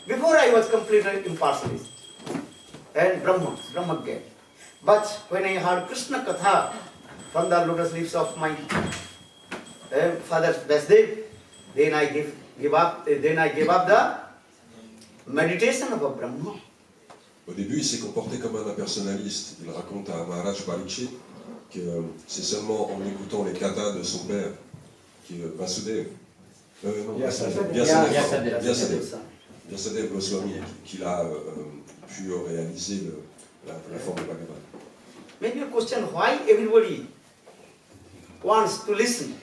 Before I was completely impartialist and Brahma gave. But when I heard Krishna Katha from the lotus lips of my father Vasdev, then I gave up the meditation of a Brahma. Au début, il s'est comporté comme un impersonnaliste. Il raconte à Maharaj Parikshit que c'est seulement en écoutant les kathas de son père, qui est Vasudev, Vyasadeva Goswami, qu'il a pu réaliser la forme de Bhagavan. Maybe a question, why everybody wants to listen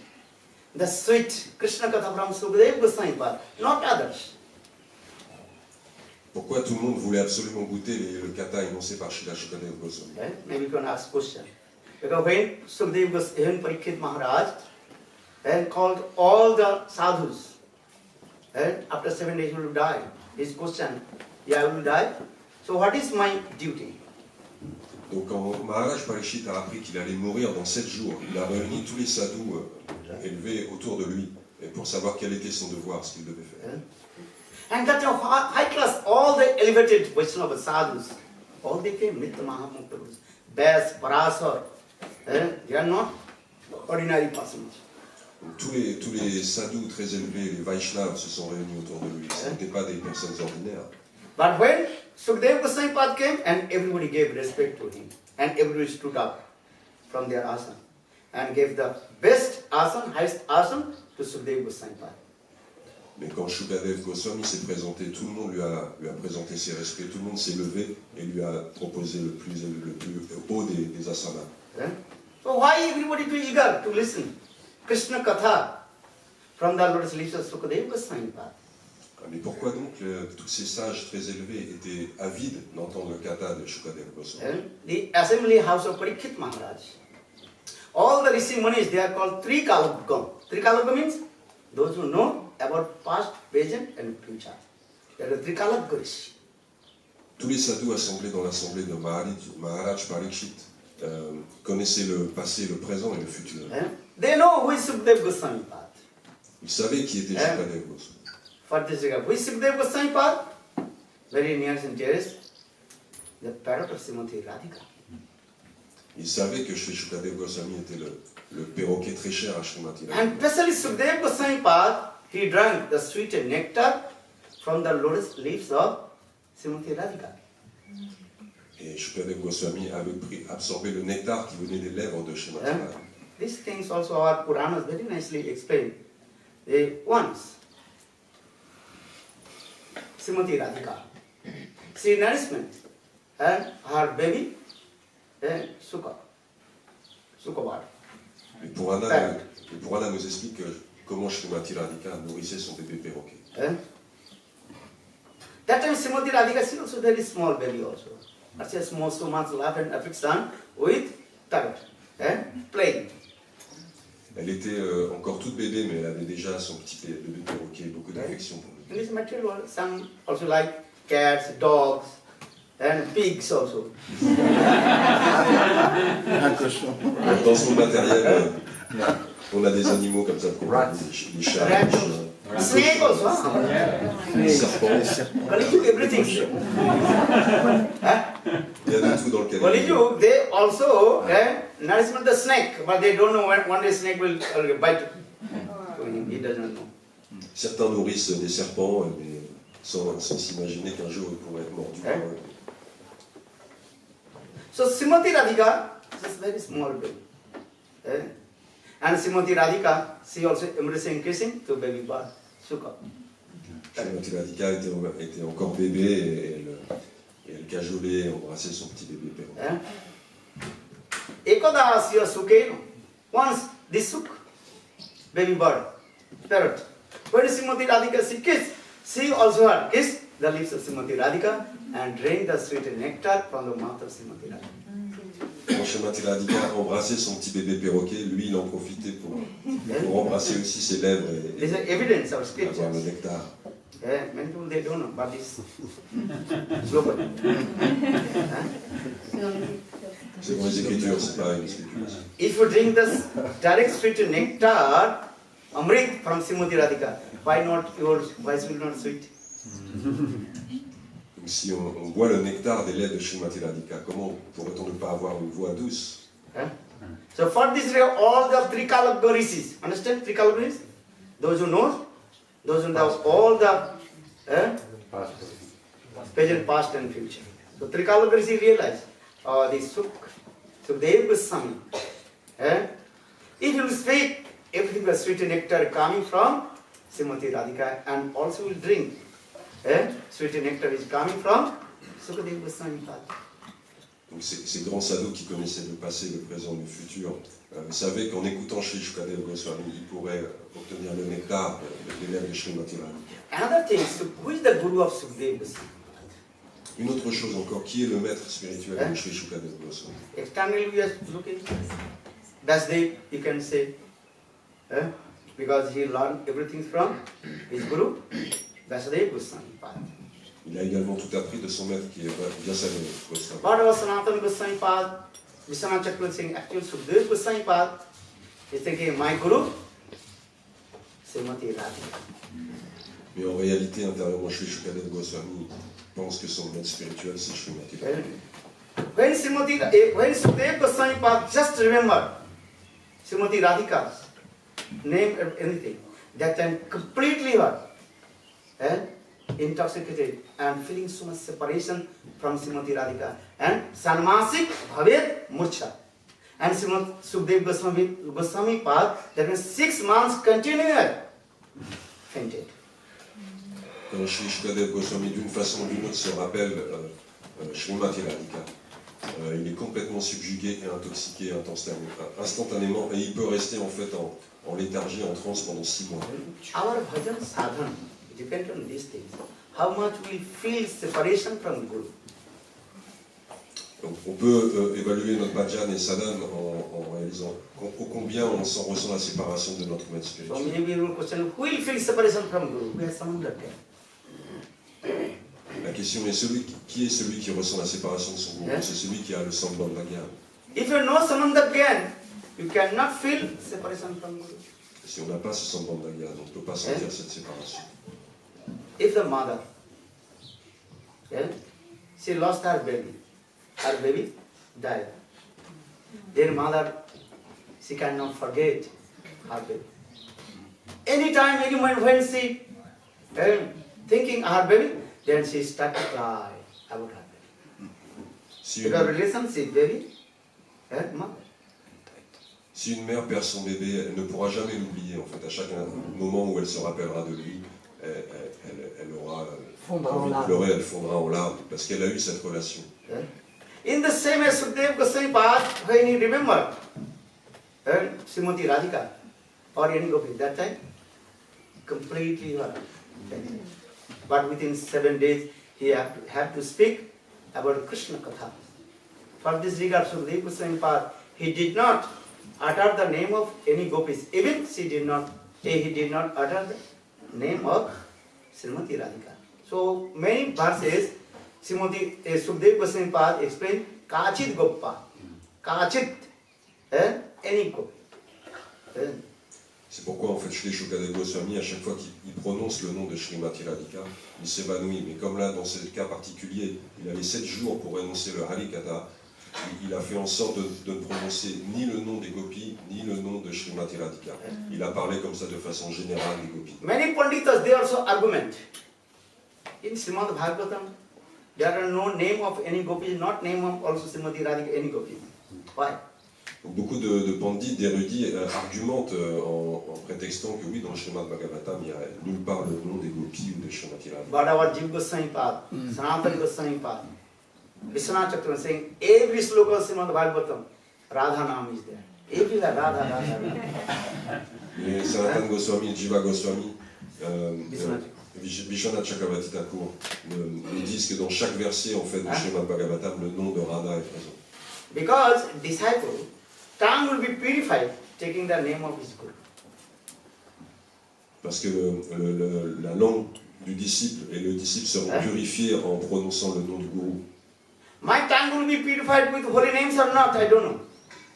the sweet Krishna Katha from Sukadeva Goswami Pad, not others? Pourquoi tout le monde voulait absolument goûter le kata énoncé par Srila Shukadeva Goswami? Maybe you can ask question. Because when Sukadeva Goswami, when Parikshit Maharaj called all the sadhus, and after 7 days he will die. His question, yeah, I will die. So what is my duty? Donc quand Maharaj Parikshit a appris qu'il allait mourir dans 7 jours, il a réuni tous les sadhus élevés autour de lui et pour savoir quel était son devoir, ce qu'il devait faire. And that high class, all the elevated Vaishnava sadhus, all they came, Nitya Mahamuktas, Bas, Parasar, they are not ordinary persons. Donc, tous les sadhus très élevés, les Vaishnavas, se sont réunis autour de lui. Ce n'étaient pas des personnes ordinaires. But when Sukadeva Goswami Pad came, and everybody gave respect to him, and everybody stood up from their asana, and gave the best asana, highest asana to Sukadeva Goswami Pad. Mais quand Shukadeva Goswami s'est présenté, tout le monde lui a présenté ses respects, tout le monde s'est levé et lui a proposé le plus haut des asanas. So why everybody too eager to listen Krishna Katha from the lotus lips of Sukadeva Goswami Pad? Mais pourquoi donc tous ces sages très élevés étaient avides d'entendre le kata de Shukadeva Goswami? The assembly house of Parikshit Maharaj. All the Rishi Munis, they are called Trikalabhagam. Trikalabhagam means those who know about past, present and future. They are Trikalabhagam Rishi. Tous les sadhus assemblés dans l'assemblée de Maharaj Parikshit connaissaient le passé, le présent et le futur. They know who is Sukadeva Goswami Pad. Ils savaient qui était Shukadeva Goswami. For this regard, who is Sukadeva Goswami Pad? Very near and dearest, the parrot of Srimati Radhika. Ils savaient que Shukadeva Goswami était le perroquet très cher à Srimati Radhika. And especially Sukadeva Goswami Pad, he drank the sweet nectar from the lotus leaves of Srimati Radhika. Et Shukadeva Goswami avait absorbé le nectar qui venait des lèvres de Srimati Radhika. These things also our Puranas very nicely explain. Once, Srimati Radhika, she nourishment and her baby, Sukhavar. Les Puranas nous expliquent comment Srimati Radhika nourrissait son bébé perroquet. That time Srimati Radhika, she also very small baby also. But she has so much love and affection with parrot, playing. Elle était encore toute bébé, mais elle avait déjà son petit bébé perroquet, beaucoup d'affection pour lui. In this material, some also like cats, dogs, and pigs also. Dans son matériel, on a des animaux comme ça, les chats, Snake also, les serpents. everything. Il y a de tout dans le cabinet. Kaliyug, they also nourishment the snake, but they don't know when one day snake will bite. So he doesn't know. Certains nourrissent des serpents, mais sans s'imaginer qu'un jour ils pourraient être mordus par eux. So Srimati Radhika is very small baby. And Srimati Radhika, she also embracing kissing to baby boy, Sukha. Srimati Radhika était encore bébé et elle cajolait, embrassait son petit bébé perroquet. Ekada asya sukeno. Once this suk, baby bird, parrot. When Srimati Radhika she kissed, she also had kissed the lips of Srimati Radhika and drank the sweet nectar from the mouth of Srimati Radhika. Quand Srimati Radhika embrassait son petit bébé perroquet, lui il en profitait pour embrasser aussi ses lèvres This is et evidence of avoir scriptures. le nectar. Many people they don't know, but this global. C'est dans les Écritures, c'est pas une scripture. If you drink this direct sweet nectar, Amrit from Srimati Radhika, why not yours? Why is it not sweet? Donc si on boit le nectar des laits de Srimati Radhika, comment pourrait-on ne pas avoir une voix douce? So for this reason, all the Trikalagya rishis, understand Trikalagya rishis? Those who know all the present, past and future. So Trikalagya rishi realized, this Sukadeva Goswami, if you will speak, everything was sweet nectar coming from Srimati Radhika, and also will drink. Sweet nectar is coming from Sukadeva Goswami. Donc ces grands sadhus qui connaissaient le passé, le présent, le futur, savaient qu'en écoutant Sri Sukadeva Goswami, ils pourraient obtenir le nectar des lèvres de Srimati Radhika. Another thing, who is the guru of Sukadeva Goswami? Une autre chose encore, qui est le maître spirituel de Sri Sukadeva Goswami? Externally we are looking. That's the, you can say, because he learned everything from his guru, Vasudeva Goswami. Il a également tout appris de son maître qui est Vyasadeva Goswami. What was Sanatana Goswami Pad? Vishwanath Chakravarti saying, actually Sukadeva Goswami Pad is thinking, my guru, Srimati Radhika. Mais en réalité, intérieurement, Sri Sukadeva Goswami pense que son maître spirituel, c'est Srimati Radhika. When Sukadeva Goswami Pad just remember Srimati Radhika's name or anything, that time completely intoxicated and feeling so much separation from Srimati Radhika, and Sanmasik Bhaved Murcha. And Sukadeva Goswami Pad, that means 6 months continued, fainted. Quand Sri Sukadeva Goswami, d'une façon ou d'une autre, se rappelle Srimati Radhika, il est complètement subjugué et intoxiqué instantanément, et il peut rester en fait en léthargie, en transe pendant 6 mois. Our bhajan sadhana depends on these things. How much we feel separation from Guru. Donc, on peut évaluer notre bhajan et sadhana en réalisant combien on ressent la séparation de notre maître So spirituel. maybe we will question, who will feel separation from Guru? We have some other time. La question est qui est celui qui ressent la séparation de son guru? C'est celui qui a le sambandha gyan. If you know Samanda Gyan, you cannot feel separation from Guru. Si on n'a pas ce sambandha gyan, on ne peut pas sentir cette séparation. If the mother, she lost her baby died. Their mother, she cannot forget her baby. Anytime, any moment when she thinking her baby, then she starts to cry about her baby. Because relationship, baby, mother. Si une mère perd son bébé, elle ne pourra jamais l'oublier. En fait, à chaque moment où elle se rappellera de lui, elle aura envie de pleurer, elle fondra en larmes, parce qu'elle a eu cette relation. In the same as Sukadeva Goswami Pad, when he remembered Srimati Radhika or any gopi, that time completely hurt. But within 7 days, he had to speak about Krishna Katha. For this regard, Sukadeva Goswami Pad, he did not utter the name of any gopis. Even he did not utter the name of Srimati Radhika. So many verses, Sukadeva Goswami Pad explained Kachit Goppa, Kachit, any gopi. C'est pourquoi en fait Sri Sukadeva Goswami, à chaque fois qu'il prononce le nom de Srimati Radhika, il s'évanouit. Mais comme là, dans ce cas particulier, il avait 7 jours pour énoncer le Harikatha, il a fait en sorte de ne prononcer ni le nom des gopis, ni le nom de Srimati Radhika. Il a parlé comme ça de façon générale des gopis. Many Panditas, they also argument. In Srimad Bhagavatam, there are no name of any gopis, not name of also Srimati Radhika, any gopis. Why? Donc, beaucoup de pandits, d'érudits argumentent en prétextant que oui, dans le Srimad Bhagavatam, il n'y a nulle part le nom des gopis ou de Srimati Radhika. But our Jiva Goswami Pad, Sanatana Goswami Pad, Vishwanath Chakravarti saying every sloka of Srimad Bhagavatam, Radha Nam is there. Everywhere Radha, Radha, Radha. Et Sanatana Goswami, Jiva Goswami, Vishwanath Chakravarti Thakur nous disent que dans chaque verset en fait, du Srimad Bhagavatam, le nom de Radha est présent. Because disciple, tongue will be purified taking the name of his guru. Parce que la langue du disciple et le disciple seront purifiés en prononçant le nom du gourou. My tongue will be purified with holy names or not, I don't know.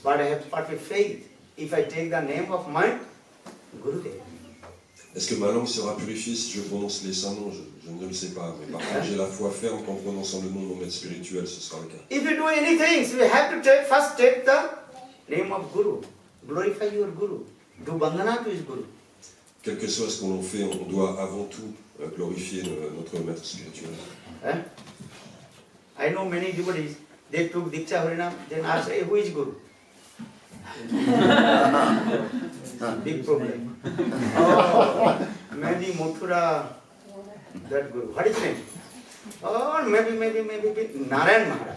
But I have perfect faith if I take the name of my Gurudev. Est-ce que ma langue sera purifiée si je prononce les saints noms? Je ne le sais pas, mais par contre j'ai la foi ferme qu'en prononçant le nom de mon maître spirituel, ce sera le cas. If you do anything, so you have to first take the name of Guru. Glorify your Guru. Do bandhana to his Guru. Quel que soit ce qu'on fait, on doit avant tout glorifier notre maître spirituel. I know many devotees, they took Diksha Harinam, then asked, hey, who is Guru? Big problem. Oh, maybe Mathura, that Guru. What is his name? Oh, maybe Narayan Maharaj.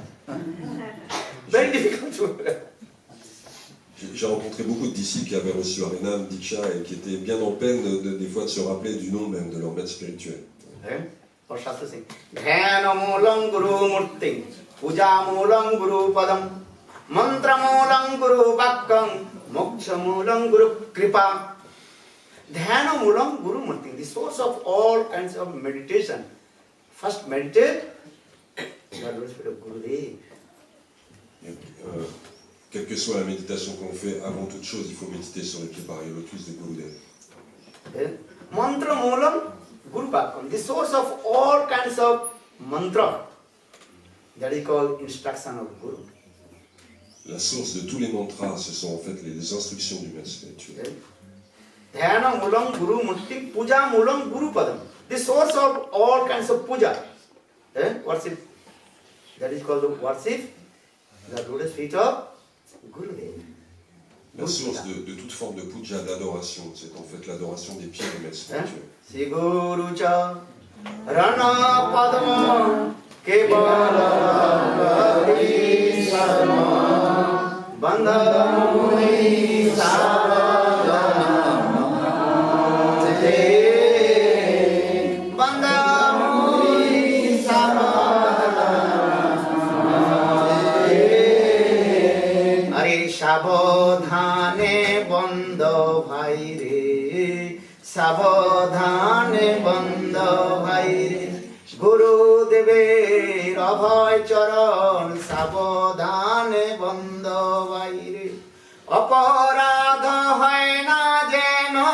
Very difficult to... J'ai rencontré beaucoup de disciples qui avaient reçu Harinam, Diksha et qui étaient bien en peine des fois de se rappeler du nom même de leur maître spirituel. Or Shastra saying, Dhyana Moolam Guru Murti, Puja Moolam Guru Padam, Mantra Moolam Guru Bhakkam, Moksha Moolam Guru Kripa. Dhyana Moolam Guru Murti, the source of all kinds of meditation. First meditate, the Lord's Spirit of Gurudev. Quelle que soit la méditation qu'on fait, avant toute chose, il faut méditer sur les pieds pareils au lotus de Gurudev. Mantra Moolam Guru Bhakkam, the source of all kinds of mantra. That is called instruction of Guru. La source de tous les mantras, ce sont en fait les instructions du maître spirituel. Dhyana Moolam Guru Murti, Puja Moolam Guru Padam. The source of all kinds of puja. Worship. That is called the worship. The lotus feet of Gurudev. La source de toute forme de puja, d'adoration, c'est en fait l'adoration des pieds du maître spirituel. Si Guru Cha Rana Padma Kevala Bhakti Sarma Bandha Muni Savadana Bandha Muni Savadana Are Shabodhane Bandha Bhai Re Sabodhane Bandha Bhai Re Guru Dever Abhay Charan Sabodhane Bandha Bhai Re Aparadha Hai Na Jeno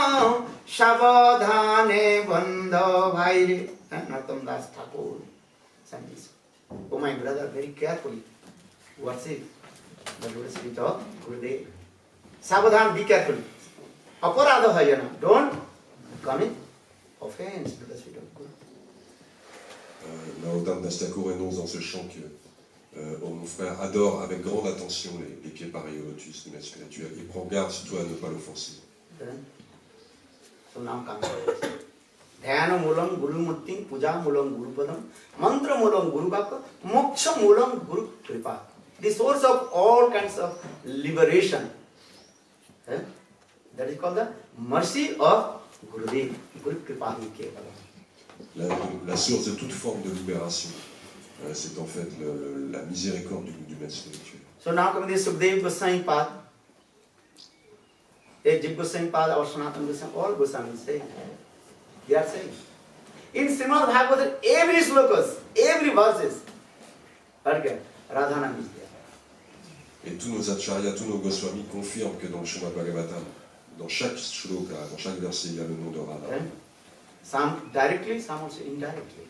Sabodhane Bandha Bhai Re. Narottam Das Thakur sang this. Oh my brother, very carefully worship the lotus feet of Gurudev. Sabodhan, be careful. Aparadha Hai Na, don't commit offense to the feet of Guru. Narottam Das Thakur énonce dans ce chant que mon frère adore avec grande attention les pieds pareils au lotus du maître spirituel et prend garde surtout à ne pas l'offenser. So now come. Dhyana Moolam Guru Murti, Puja Moolam Guru Padam, Mantra Moolam Guru Bhakta, Moksha Moolam Guru Kripa. The source of all kinds of liberation. That is called the mercy of Gurudev. Guru Kripa Hi Kevala. La source de toute forme de libération, c'est en fait la miséricorde du maître spirituel. So now come this Sukdev Goswami Pad. Jiv Goswami Pad or Sanatana Goswami, all Goswamis say. They are saying. In Srimad Bhagavatam, every slokas, every verses, Radhanam is there. Et tous nos acharyas, tous nos Goswamis confirment que dans le Srimad Bhagavatam, dans chaque shloka, dans chaque verset, il y a le nom de Radha. Some directly, some also indirectly.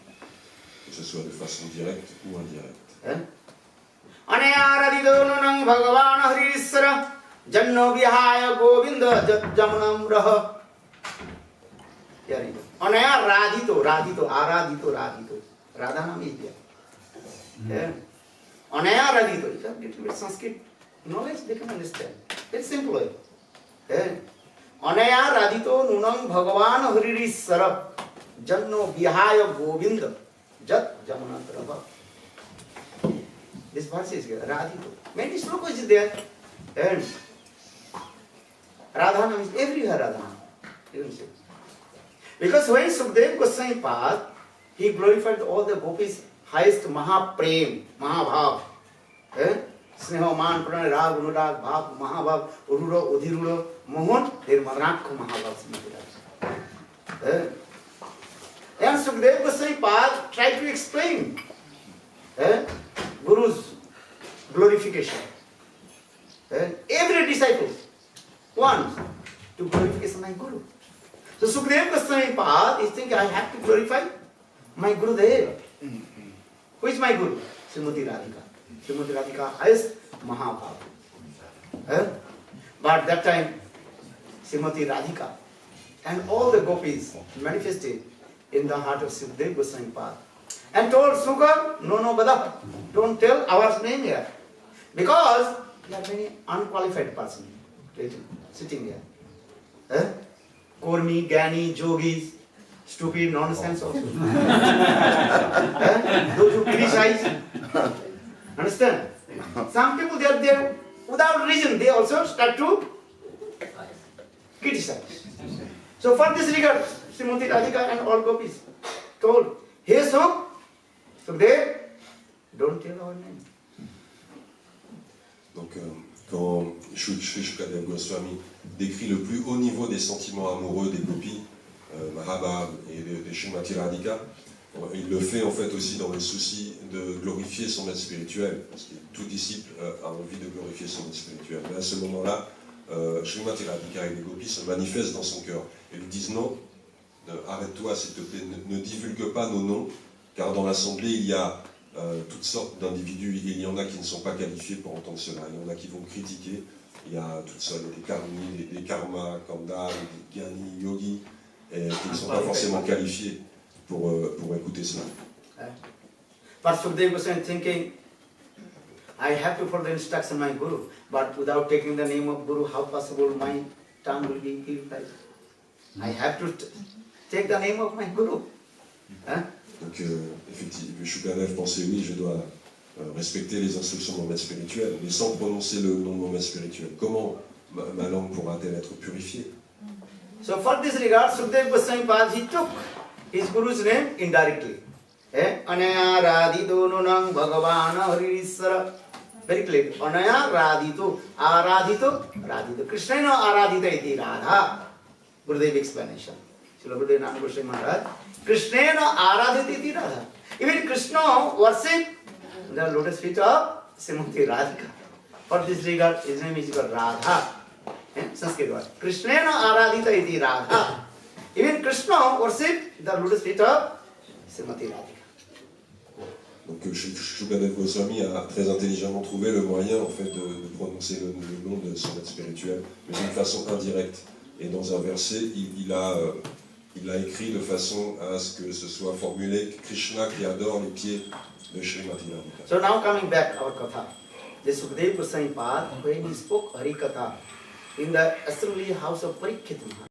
Que ce soit de façon directe ou indirecte. Anayaradido nunang Bhagavan Harisara Janno Vihaya Govinda Jamunam Raha. Anaya Radhito, Aradhito. Radhanam is there. Anaya Radhito. If you have little bit Sanskrit knowledge, they can understand. It's simple. Anaya Radhito nunang Bhagavan Harisara Janno Vihaya Govinda Jat Jamunam Raha. This verse is here, Radhito. Many slokas is there. And Radhanam is everywhere Radhanam. You can see. Because when Sukdev Goswami passed, he glorified all the gopis highest Mahaprem, Mahabhav. Sneha, Man, Pranay, Rag, Anurag, Bhav, Mahabhav, Urura, Udhirura, Mohan, they are Madrakha Mahabhav. And Sukdev Goswami passed tried to explain Guru's glorification. Every disciple wants to glorification like Guru. So Sukadeva Goswami Pad is thinking, I have to glorify my Gurudev. Who is my Guru? Srimati Radhika. Srimati Radhika is Mahabhava. But that time, Srimati Radhika and all the gopis manifested in the heart of Sukadeva Goswami Pad and told Sukha, no, Bada, don't tell our name here. Because there are many unqualified persons sitting here. Kormi, Gyani, Jogis, stupid nonsense also. Those who criticize. Understand? Some people, they are there without reason, they also start to criticize. So for this regard, Srimati Radhika and all gopis told, hey Sukadeva, don't tell our name. Donc, quand Sri Sukadeva Goswami décrit le plus haut niveau des sentiments amoureux des gopis, Mahabhava et de Srimati Radhika, il le fait en fait aussi dans le souci de glorifier son maître spirituel, parce que tout disciple a envie de glorifier son maître spirituel. Mais à ce moment-là, Srimati Radhika et les gopis se manifestent dans son cœur et lui disent non, arrête-toi s'il te plaît, ne divulgue pas nos noms, car dans l'assemblée il y a toutes sortes d'individus, et il y en a qui ne sont pas qualifiés pour entendre cela, il y en a qui vont critiquer, il y a toutes sortes, des karmis, des karmas, kanda, des gyani, yogis, et qui ne sont pas forcément qualifiés pour écouter cela. But Sukadeva was thinking, I have to follow the instruction of my Guru, but without taking the name of Guru, how possible my tongue will be purified? I have to take the name of my Guru. Donc, effectivement, Shukadev pensait, oui, je dois respecter les instructions de mon maître spirituel, mais sans prononcer le nom de mon maître spirituel. Comment ma langue pourra-t-elle être purifiée? So for this regard, Sukadeva Goswami Pad, he took his Guru's name indirectly. Anaya radhito nunang bhagavana harisara. Very clear. Anaya radhito, aradhito, radhito. Krishna no aradhita iti radha. Gurudev explanation. Srila Gurudev Nana Goswami Maharaj. Krishna no aradhita iti radha. Even Krishna worship the lotus feet of Srimati Radhika. For this regard, his name is called Radha. Sanskrit word. Krishna no aradhita iti radha. Even Krishna worship the lotus feet of Srimati Radhika. Donc Shukadev Goswami a très intelligemment trouvé le moyen en fait de prononcer le nom de son maître spirituel, mais d'une façon indirecte. Et dans un verset, il a écrit de façon à ce que ce soit formulé Krishna qui adore les pieds de Srimati Radhika. So now coming back our katha. The Sukadeva Goswami Pad, when he spoke Hari Katha in the assembly house of Parikshit Maharaj.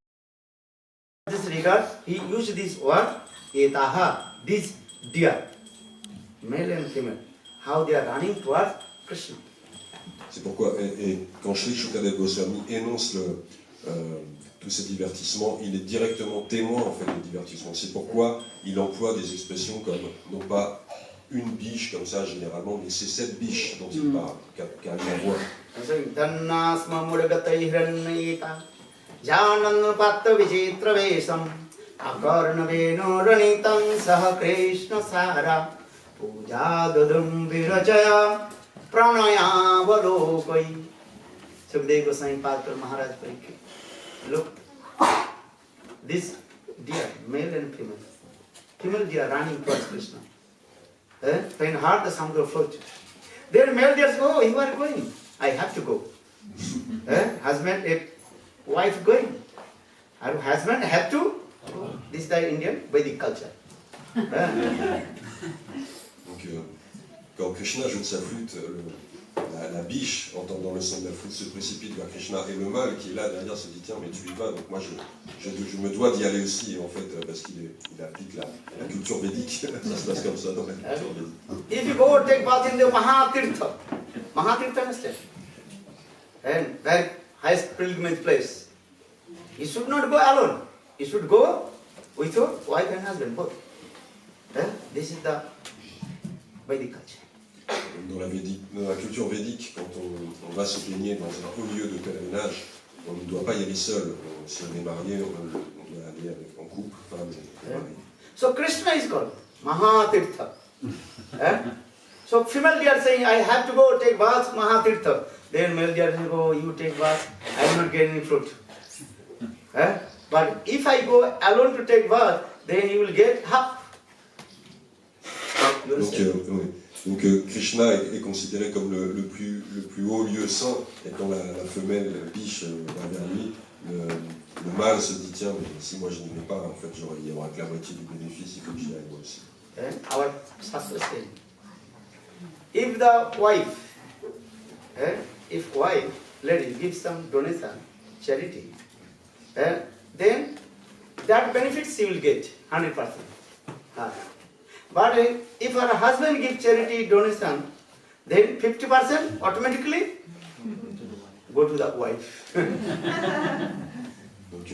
In this regard, he used this word, etaha, this deer, male and female, how they are running towards Krishna. C'est pourquoi, et quand Sri Shukadev Goswami énonce tous ces divertissements, il est directement témoin en fait des divertissements. C'est pourquoi il emploie des expressions comme, non pas une biche comme ça généralement, mais c'est cette biche dont il parle, car il la voit. Sukadeva Goswami Pad told Maharaj Parikshit, look, this deer, male and female, female deer running towards Krishna. When heard the sound of flute, their male deers go, you are going, I have to go. Husband, if wife going, her husband have to go. This is the Indian Vedic culture. Donc, quand Krishna joue de sa flûte, la biche, entendant le son de la flûte, se précipite vers Krishna, et le mâle qui est là derrière se dit tiens, mais tu y vas, donc moi je me dois d'y aller aussi, en fait, parce qu'il applique la culture védique. Ça se passe comme ça dans la culture védique. If you go take bath in the Mahatirtha, Mahatirtha understand? And very highest pilgrimage place. You should not go alone. You should go with your wife and husband, both. This is the Vedic culture. Dans la culture védique, quand on va se baigner dans un haut lieu de pèlerinage, on ne doit pas y aller seul. Si on est marié, on doit aller en couple, femme et mari. So Krishna is called Mahatirtha. So female deer saying, I have to go take bath Mahatirtha. Then male deer say, oh, you take bath, I will not get any fruit. But if I go alone to take birth, then you will get half. You understand? Donc Krishna est considéré comme le plus haut lieu saint, et quand la femelle biche va vers lui, le mâle se dit tiens, mais si moi je n'y vais pas, en fait il y aura que la moitié du bénéfice, il faut que j'y aille moi aussi. Our Shastra says, if the wife, lady gives some donation, charity, then that benefits she will get 100%. But if her husband gives charity donation, then 50% automatically go to the wife. Donc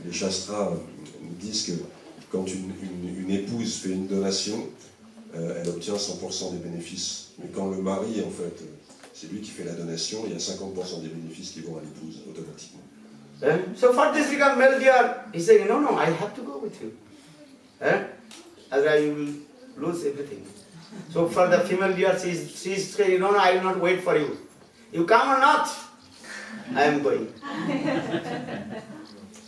les Shastras nous disent que quand une épouse fait une donation, elle obtient 100% des bénéfices. Mais quand le mari, en fait, c'est lui qui fait la donation, il y a 50% des bénéfices qui vont à l'épouse automatiquement. So for this regard, male dear, he said, no, I have to go with you. Otherwise you will lose everything. So for the female dear, she's saying, no, I will not wait for you. You come or not, I am going.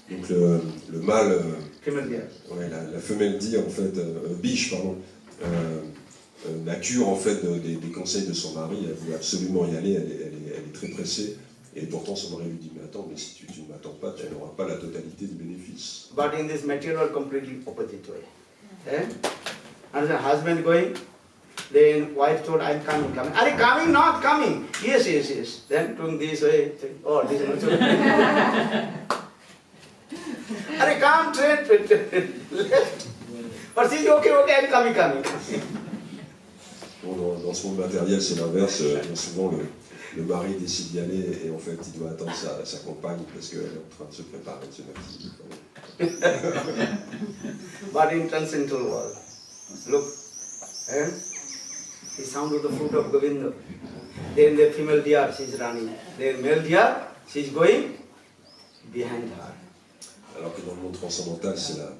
Donc le mâle, ouais, la femelle dit en fait, biche pardon, nature en fait des conseils de son mari, elle veut absolument y aller, elle est très pressée, et pourtant son mari lui dit mais attends, mais si tu ne m'attends pas, tu n'auras pas la totalité du bénéfice. But in this material completely opposite way. And the husband going, then wife told, I'm coming. Are you coming? Not coming. Yes. Then doing this way, oh, this is not so. Are you come, straight, left. But she's okay, I'm coming. Dans ce monde matériel, c'est l'inverse. Souvent, le mari décide d'y aller et en fait, il doit attendre sa compagne parce qu'elle est en train de se préparer de se mettre. But in transcendental world, look, the sound of the fruit of Govinda. Then the female deer, she is running. Then male deer, she is going behind her. Alors que dans le monde transcendantal, c'est la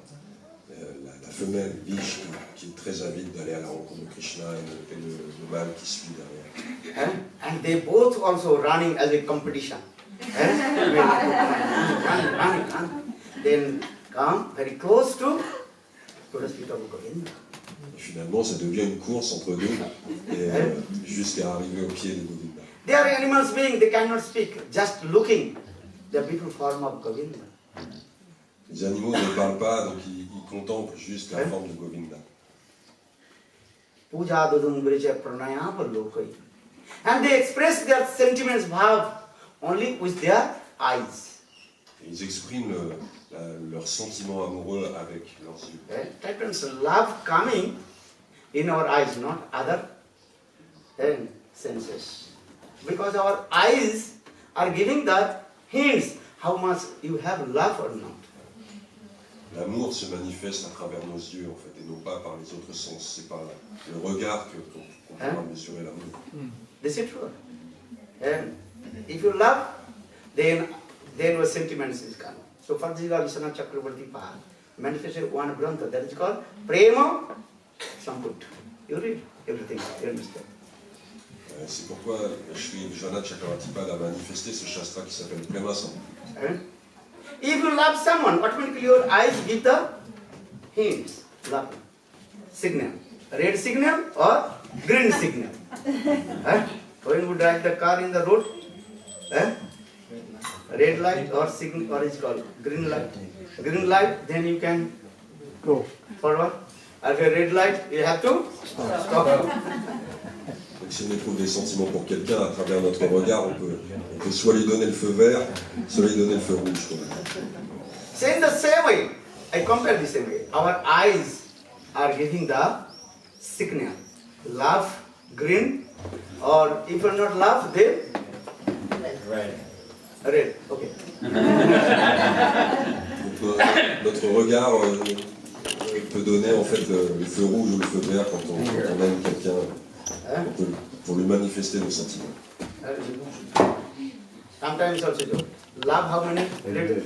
femelle biche qui est très avide d'aller à la rencontre de Krishna et le mâle qui suit derrière. And they both also running as a competition. Running. Then come very close to the feet of Govinda. Et finalement, ça devient une course entre deux, et jusqu'à arriver au pied de Govinda. They are animals being, they cannot speak, just looking the beautiful form of Govinda. Les animaux ne parlent pas, donc ils contemplent juste la forme de Govinda. Puja dudum vricha pranayama lokai. And they express their sentiments, bhav, only with their eyes. Et ils expriment leurs sentiments amoureux avec leurs yeux. That means love coming in our eyes, not other senses. Because our eyes are giving the hints how much you have love or not. L'amour se manifeste à travers nos yeux, en fait, et non pas par les autres sens. C'est par le regard qu'on pourra mesurer l'amour. This is true. If you love, then your sentiments is coming. So for this, Vishwanath Chakravarti Pad manifested one grantha that is called Prema Samput. You read everything, you understand. C'est pourquoi Shri Vishwanath Chakravarti Pad a manifesté ce shastra qui s'appelle Prema Samput. If you love someone, automatically your eyes give the hints, love signal, red signal or green signal. When you drive the car in the road, red light or signal, or is called green light. Green light, then you can go forward. After red light, you have to stop. Donc si on éprouve des sentiments pour quelqu'un, à travers notre regard, on peut soit lui donner le feu vert, soit lui donner le feu rouge. So in the same way, I compare the same way. Our eyes are giving the signal. Love, green, or if you're not love, then red. Okay. Donc, notre regard peut donner en fait le feu rouge ou le feu vert quand on aime quelqu'un. Pour lui manifester nos sentiments. Sometimes also love, how many letters?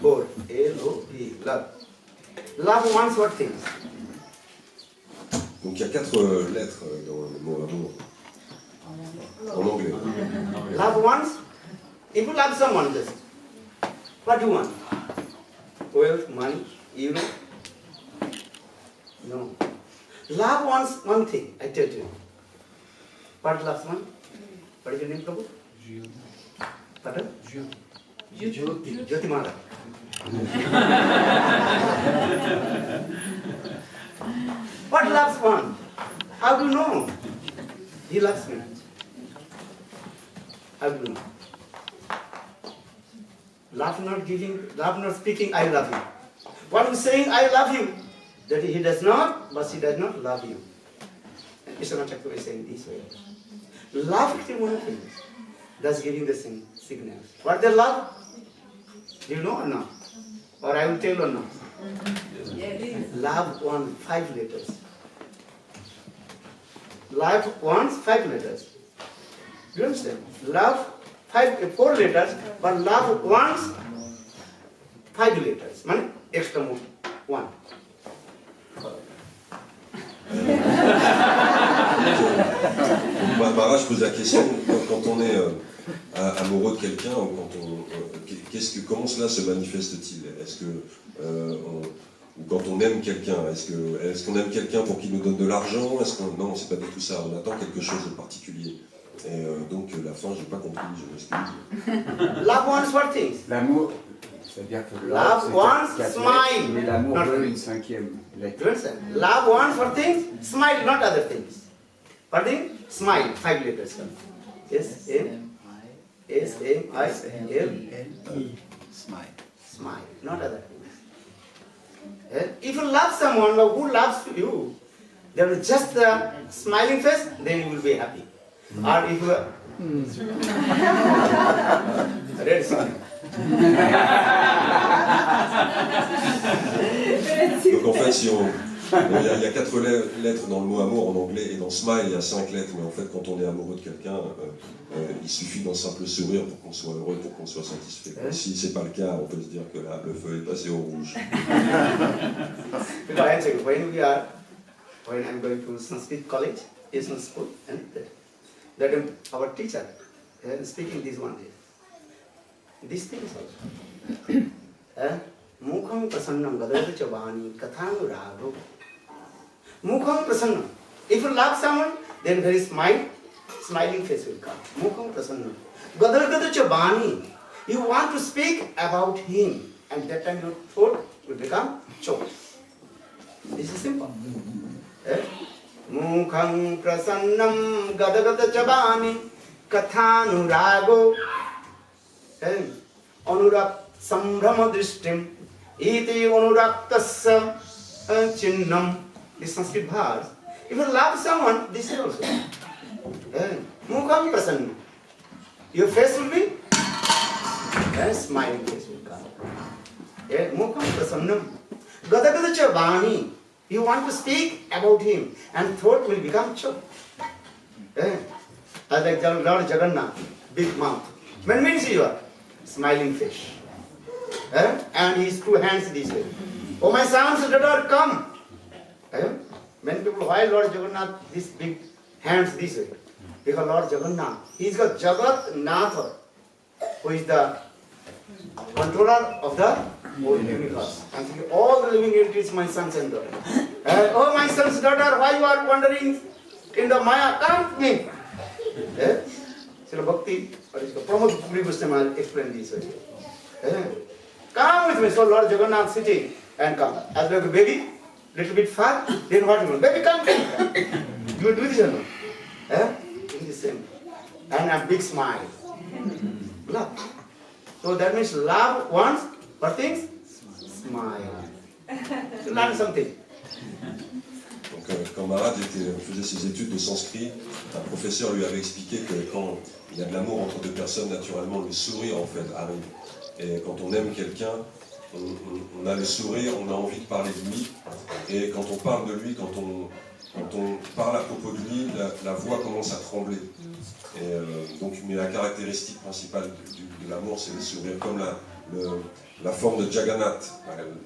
4. L-O-V, love. Love wants what things? Donc il y a 4 lettres dans le mot amour. En anglais. Love wants, if you love someone, just What do you want? Wealth, money, euro? No. Love wants one thing, I tell you. What loves one? What is your name, Prabhu? Pardon? Jyoti Maharaj. What loves one? How do you know? He loves me. How do you know? Love not giving, love not speaking, I love you. One who is saying, I love you, that he does not, but he does not love you. Mr. Machakur is saying this way. Love is one thing, thus giving the signal. What they love? Do you know or not? Or I will tell or not? Love wants 5 letters. Love wants 5 letters. Do you understand? Love 4 letters, but love wants 5 letters. Meaning extra 1. Maharaj pose la question, quand on est amoureux de quelqu'un, comment cela se manifeste-t-il? Est-ce que, ou quand on aime quelqu'un, est-ce qu'on aime quelqu'un pour qu'il nous donne de l'argent? Non, c'est pas du tout ça, on attend quelque chose de particulier. Et donc la fin, j'ai pas compris, je m'excuse. Love wants what things? L'amour, c'est-à-dire que Love wants c'est 4 smile. lettres, mais l'amour Not veut things. une 5e lettre. Do you understand? Love wants what things? Smile, not other things. What thing? Smile, 5 letters. S-M-I-L-E. Smile, not other things. If you love someone who loves you, there is just the smiling face, then you will be happy. Or if you are... Red sign. Donc en fait, si on... il y a 4 lettres dans le mot amour en anglais, et dans smile, il y a 5 lettres, mais en fait, quand on est amoureux de quelqu'un, il suffit d'un simple sourire pour qu'on soit heureux, pour qu'on soit satisfait. Si c'est pas le cas, on peut se dire que là, le feu est passé au rouge. When I'm going to Sanskrit college, Asian school, and that our teacher speaking this one day. These things also. Mukham prasannam gadavata chabani kathanu ragho. Mukham prasannam. If you love someone, then there is smiling face will come. Mukham prasannam. Gadavata chabani. You want to speak about him, and that time your throat will become choked. This is simple. Mukham prasannam gadavata chabani kathanu ragho. Anurak sambhrama drishtim iti anuraktasya chinnam. This Sanskrit verse. If you love someone, this is also. Mukham prasanna. Your face will be smiling face will come. Mukham prasannam. Gadagada chavani. You want to speak about him, and throat will become choked. Like Lord Jagannath, big mouth. When means you are smiling face. And his 2 hands this way. Oh my sons, daughter, come. Many people, why Lord Jagannath, these big hands this way? Because Lord Jagannath, he's got Jagat Natha, who is the controller of the whole universe. And all the living entities, my sons and daughters. Oh my sons, daughter, why you are wandering in the Maya? Come with me. Srila Bhakti, Pramod Puri Goswami explained this way. Come with me. So Lord Jagannath sitting and come. As like a baby, little bit far, then what you do? Baby, come. You will do this or not? In the same. And a big smile. Love. So that means love wants what things? Smile. To learn something. Donc, quand Maharaj faisait ses études de sanskrit, un professeur lui avait expliqué que quand il y a de l'amour entre 2 personnes, naturellement le sourire en fait arrive. Et quand on aime quelqu'un, on a le sourire, on a envie de parler de lui. Et quand on parle de lui, quand on parle à propos de lui, la voix commence à trembler. Et donc, mais la caractéristique principale de l'amour, c'est le sourire, comme la forme de Jagannath.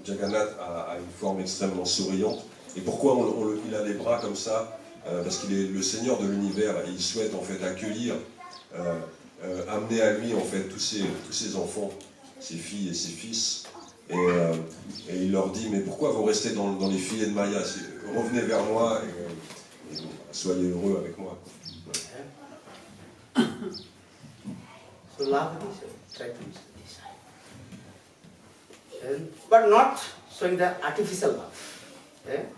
Jagannath a une forme extrêmement souriante. Et pourquoi il a les bras comme ça? Parce qu'il est le Seigneur de l'univers et il souhaite en fait accueillir, amener à lui en fait tous ses enfants ses filles et ses fils. Et il leur dit, mais pourquoi vous restez dans les filets de Maya? Revenez vers moi et soyez heureux avec moi. So love is try to decide. But not showing the artificial love.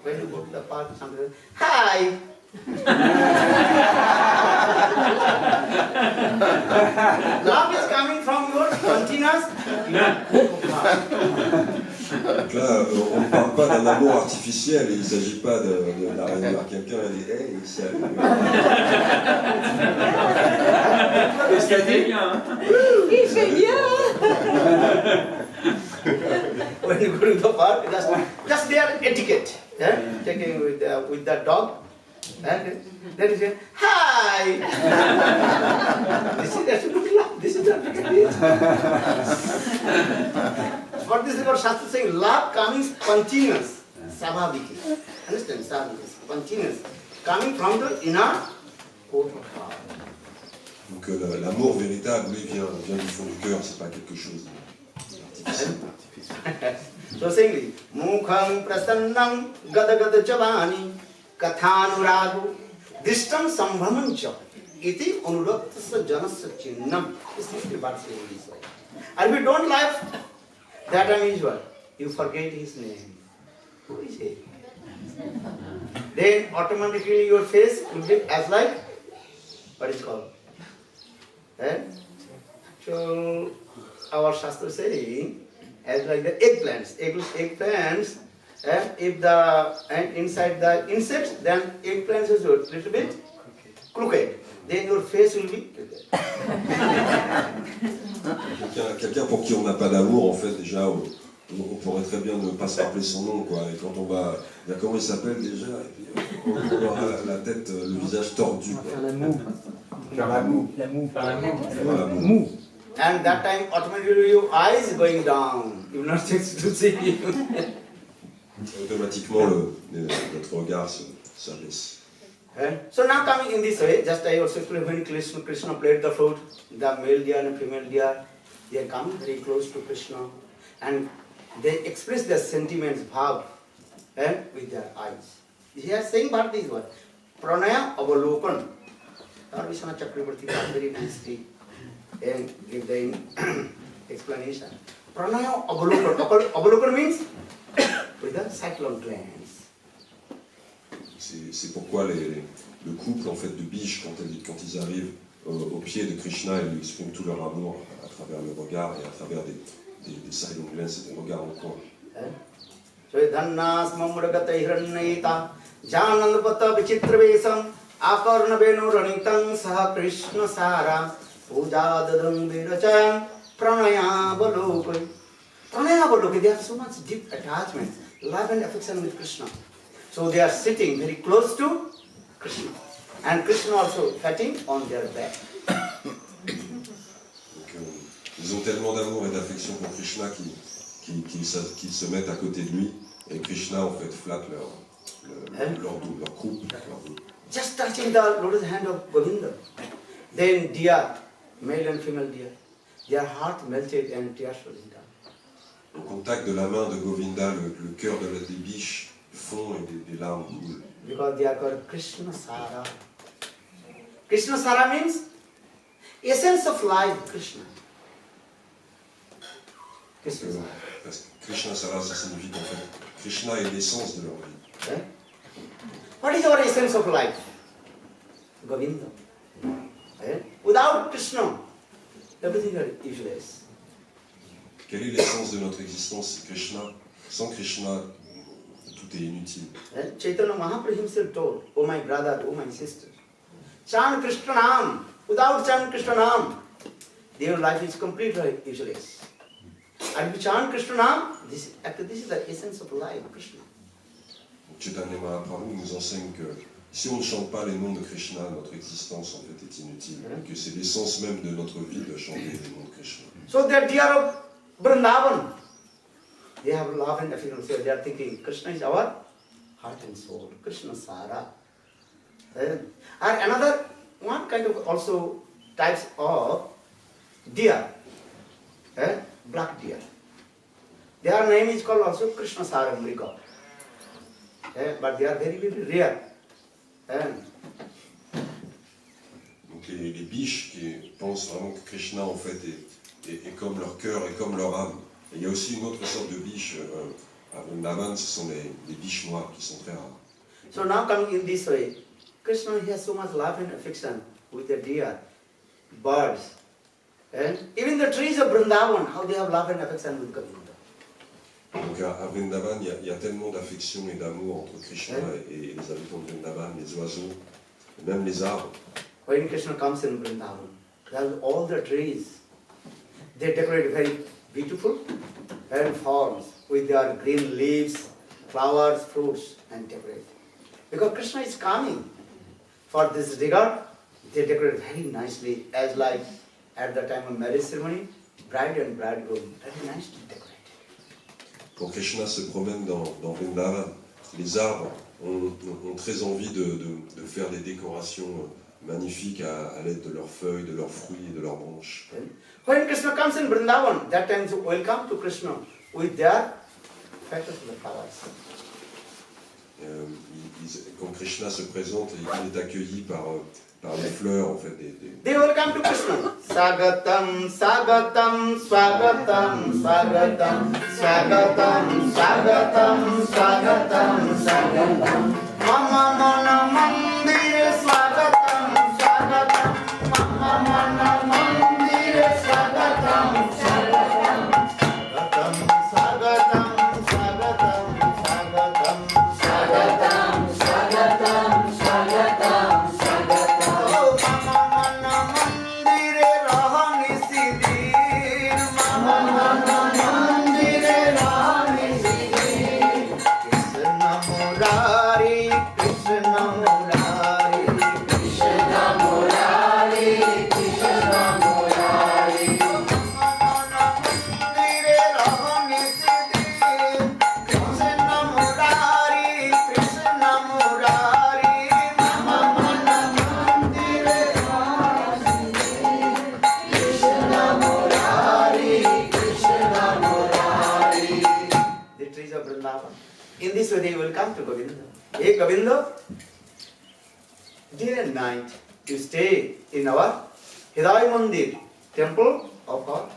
When you go to the park, somebody says, hi! Love is coming from your continuous. Donc là, on ne parle pas d'un amour artificiel, il ne s'agit pas d'arriver vers quelqu'un et dire hey, salut. C'était bien. Il fait bien. When you go to the park, just their etiquette. Checking with the dog. And then you say, hi! That's good love. This is not etiquette. What this is what Shastra is saying, love coming spontaneous, savabhiki. Understand? Savabhiki, spontaneous. Coming from the inner core of heart. Donc l'amour véritable, lui, vient du fond du cœur, c'est pas quelque chose d'artificiel. So saying, Mukham prasannam gadagada chavani kathanurago dishtam sambhamancha iti anuraktasya janasya chinnam. This is the word saying this way. And if you don't like that unusual, you forget his name. Who is he? Then automatically your face will be as like, what is called? So our Shastra saying, as like the eggplants. Eggplants, if the inside the insects, then eggplants is a little bit crooked. Then your face will be crooked. Quelqu'un pour qui on n'a pas d'amour, en fait, déjà, on pourrait très bien ne pas se rappeler son nom, quoi. Et quand on va, comment il s'appelle déjà, et puis on aura la tête, le visage tordu. Faire la moue. Faire la moue. La moue. Faire la moue. Mou. And that time automatically your eyes going down. You will not chance to see him. Automatiquement, notre regard s'abaisse. So now coming in this way, just I also explained when Krishna played the flute, the male deer and female deer, they come very close to Krishna and they express their sentiments, bhav, with their eyes. He is saying about this word, pranaya avalokan. Vishwanath Chakravarti very nicely and give the explanation. Pranaya avalokan. Avalokan means with the cyclone glands. C'est pourquoi le couple en fait de biches, quand ils arrivent au pied de Krishna, ils lui expriment tout leur amour à travers le regard et à travers des silent glands, c'est des regards en coin. So dhannas mamuragata hiranyeta janandapata vichitravesam akarna venu ranitam saha Krishna sara puja dadam virachayam pranaya balokai. Pranaya balokai, they have so much deep attachment, love and affection with Krishna. So they are sitting very close to Krishna. And Krishna also patting on their back. Donc, ils ont tellement d'amour et d'affection pour Krishna qu'ils se mettent à côté de lui. Et Krishna en fait flatte leur dos, leur croupe. Just touching the lotus hand of Govinda. Then deer, male and female deer, their heart melted and tears falling down. Au contact de la main de Govinda, le cœur des biches fond et des larmes coulent. Because they are called Krishna Sara. Krishna Sara means essence of life, Krishna. Krishna Sara. Parce que Krishna Sara, ça signifie qu'en fait, Krishna est l'essence de leur vie. What is our essence of life? Govinda. Without Krishna, everything is useless. Quelle est l'essence de notre existence? C'est Krishna. Sans Krishna, tout est inutile. Chaitanya Mahaprabhu himself told, oh my brother, oh my sister, chant Krishna Nam. Without chant Krishna Nam, their life is completely useless. And if you chant Krishna Nam, this is the essence of life, Krishna. Chaitanya Mahaprabhu nous enseigne que si on ne chante pas les noms de Krishna, notre existence en fait est inutile. Et que c'est l'essence même de notre vie de chanter les noms de Krishna. So they are dear of Vrindavan. They have love and affection. So they are thinking, Krishna is our heart and soul. Krishna Sara. And another one kind of also types of deer. black deer. Their name is called also Krishna Saramrika. But they are very, very rare. Donc les biches qui pensent vraiment que Krishna en fait est comme leur cœur et comme leur âme. Et il y a aussi une autre sorte de biche à Vrindavan, ce sont les biches noires qui sont très rares. So now coming in this way, Krishna he has so much love and affection with the deer, birds, and even the trees of Vrindavan, how they have love and affection with Govinda. Donc à Vrindavan, il y a tellement d'affection et d'amour entre Krishna et les habitants de Vrindavan, les oiseaux, et même les arbres. When Krishna comes in Vrindavan, all the trees, they decorate very beautiful and forms with their green leaves, flowers, fruits, and decorate. Because Krishna is coming for this regard, they decorate very nicely, as like at the time of marriage ceremony, bride and bridegroom, very nicely decorated. Quand Krishna se promène dans Vrindavan, les arbres ont très envie de faire des décorations magnifiques à l'aide de leurs feuilles, de leurs fruits et de leurs branches. When Krishna comes in Vrindavan, that time they welcome to Krishna with their petals of the flowers. Quand Krishna se présente, il est accueilli par les fleurs, en fait. They welcome to Krishna. Sagatam, Sagatam, Swagatam, Swagatam, Swagatam, Swagatam, Swagatam, Swagatam. Mama Mana Mandir, Swagatam, Swagatam. Mama Mana Mandir, Swagatam, Swagatam. Swagatam, Swagatam, Swagatam, Swagatam, Swagatam, Swagatam, Swagatam, Swagatam. Oh, Mama Mana Mandire Rahani Siddhir, Mama Mana Mandire Rahani Siddhir. Krishna Murari, Krishna Murari, Krishna Murari, Krishna Murari. Mama Mana Mandire Rahani Siddhir, Krishna Murari, Krishna Murari. Mama Mana Mandire Rahani Siddhir, Krishna Murari, Krishna Murari. The trees of Vrindavan. In this way they will come to Govinda. Hey Govinda, day and night you stay in our Hridaya Mandir, temple of our heart.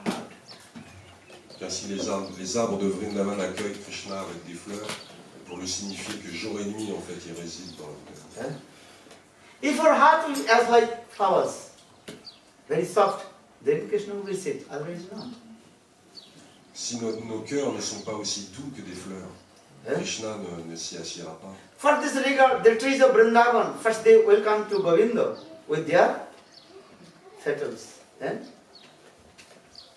Ainsi les arbres de Vrindavan accueillent Krishna avec des fleurs, pour le signifier que jour et nuit, en fait, il réside dans le cœur. If our heart is as like flowers, very soft, then Krishna will sit, otherwise not. Si nos cœurs ne sont pas aussi doux que des fleurs, Krishna ne s'y assiera pas. For this regard, the trees of Vrindavan, first they welcome to Govinda with their petals.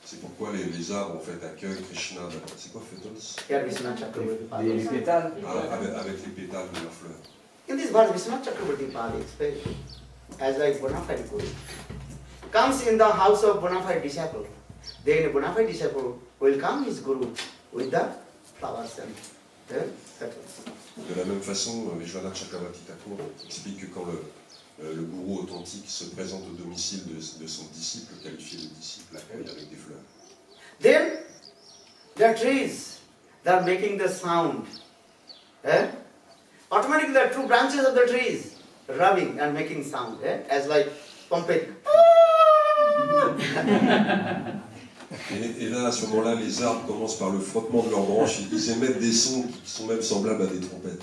C'est pourquoi les arbres, en fait, accueillent Krishna. C'est quoi, petals? Here Vishwanath Chakravarti Pali. Les pétales. Avec les pétales de leurs fleurs. In this verse, Vishwanath Chakravarti Pali explains as like bona fide guru. Comes in the house of bona fide disciple. Then a bona fide disciple welcome his guru with the flowers and the petals. De la même façon, Vishwanath Chakravarti Thakur explique que quand le gourou authentique se présente au domicile de son disciple, qualifié de disciple, l'accueille avec des fleurs. Then the trees, they are making the sound. Automatically the two branches of the trees rubbing and making sound, as like pumping. Et là, à ce moment-là, les arbres commencent par le frottement de leurs branches. Ils émettent des sons qui sont même semblables à des trompettes.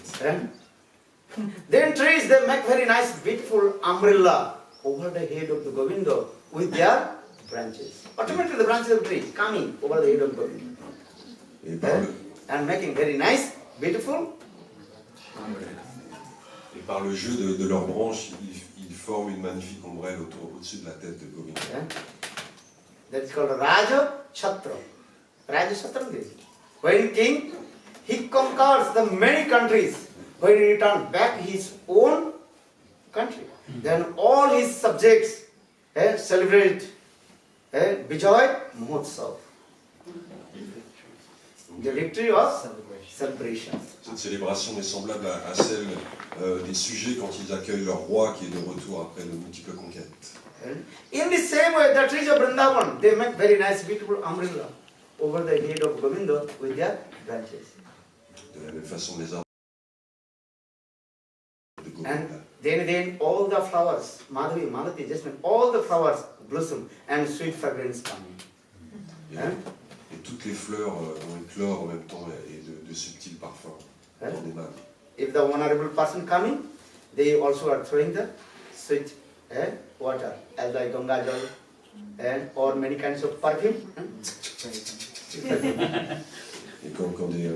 Then trees, they make very nice, beautiful umbrella over the head of the Govinda with their branches. Automatically the branches of the trees coming over the head of Govinda. And making very nice, beautiful umbrella. Et par le jeu de leurs branches, ils forment une magnifique ombrelle au-dessus de la tête de Govinda. That is called Raja Chhatra. Raja Chhatra is when king, he conquers the many countries. When he returns back his own country, then all his subjects celebrate Vijay Mahotsav. The victory was celebration. Cette célébration est semblable à celle des sujets quand ils accueillent leur roi qui est de retour après de multiples conquêtes. In the same way, the trees of Vrindavan, they make very nice, beautiful umbrella over the head of Govinda with their branches. De la même façon, les arbres de And Govinda. then all the flowers, Madhavi, Malati, Jasmine, all the flowers blossom and sweet fragrance come in. Hein? Et toutes les fleurs ont éclore en même temps et de subtils parfums dans des mains. If the honorable person coming, they also are throwing the sweet water, as like Ganga Jal, and or many kinds of perfume. Et quand des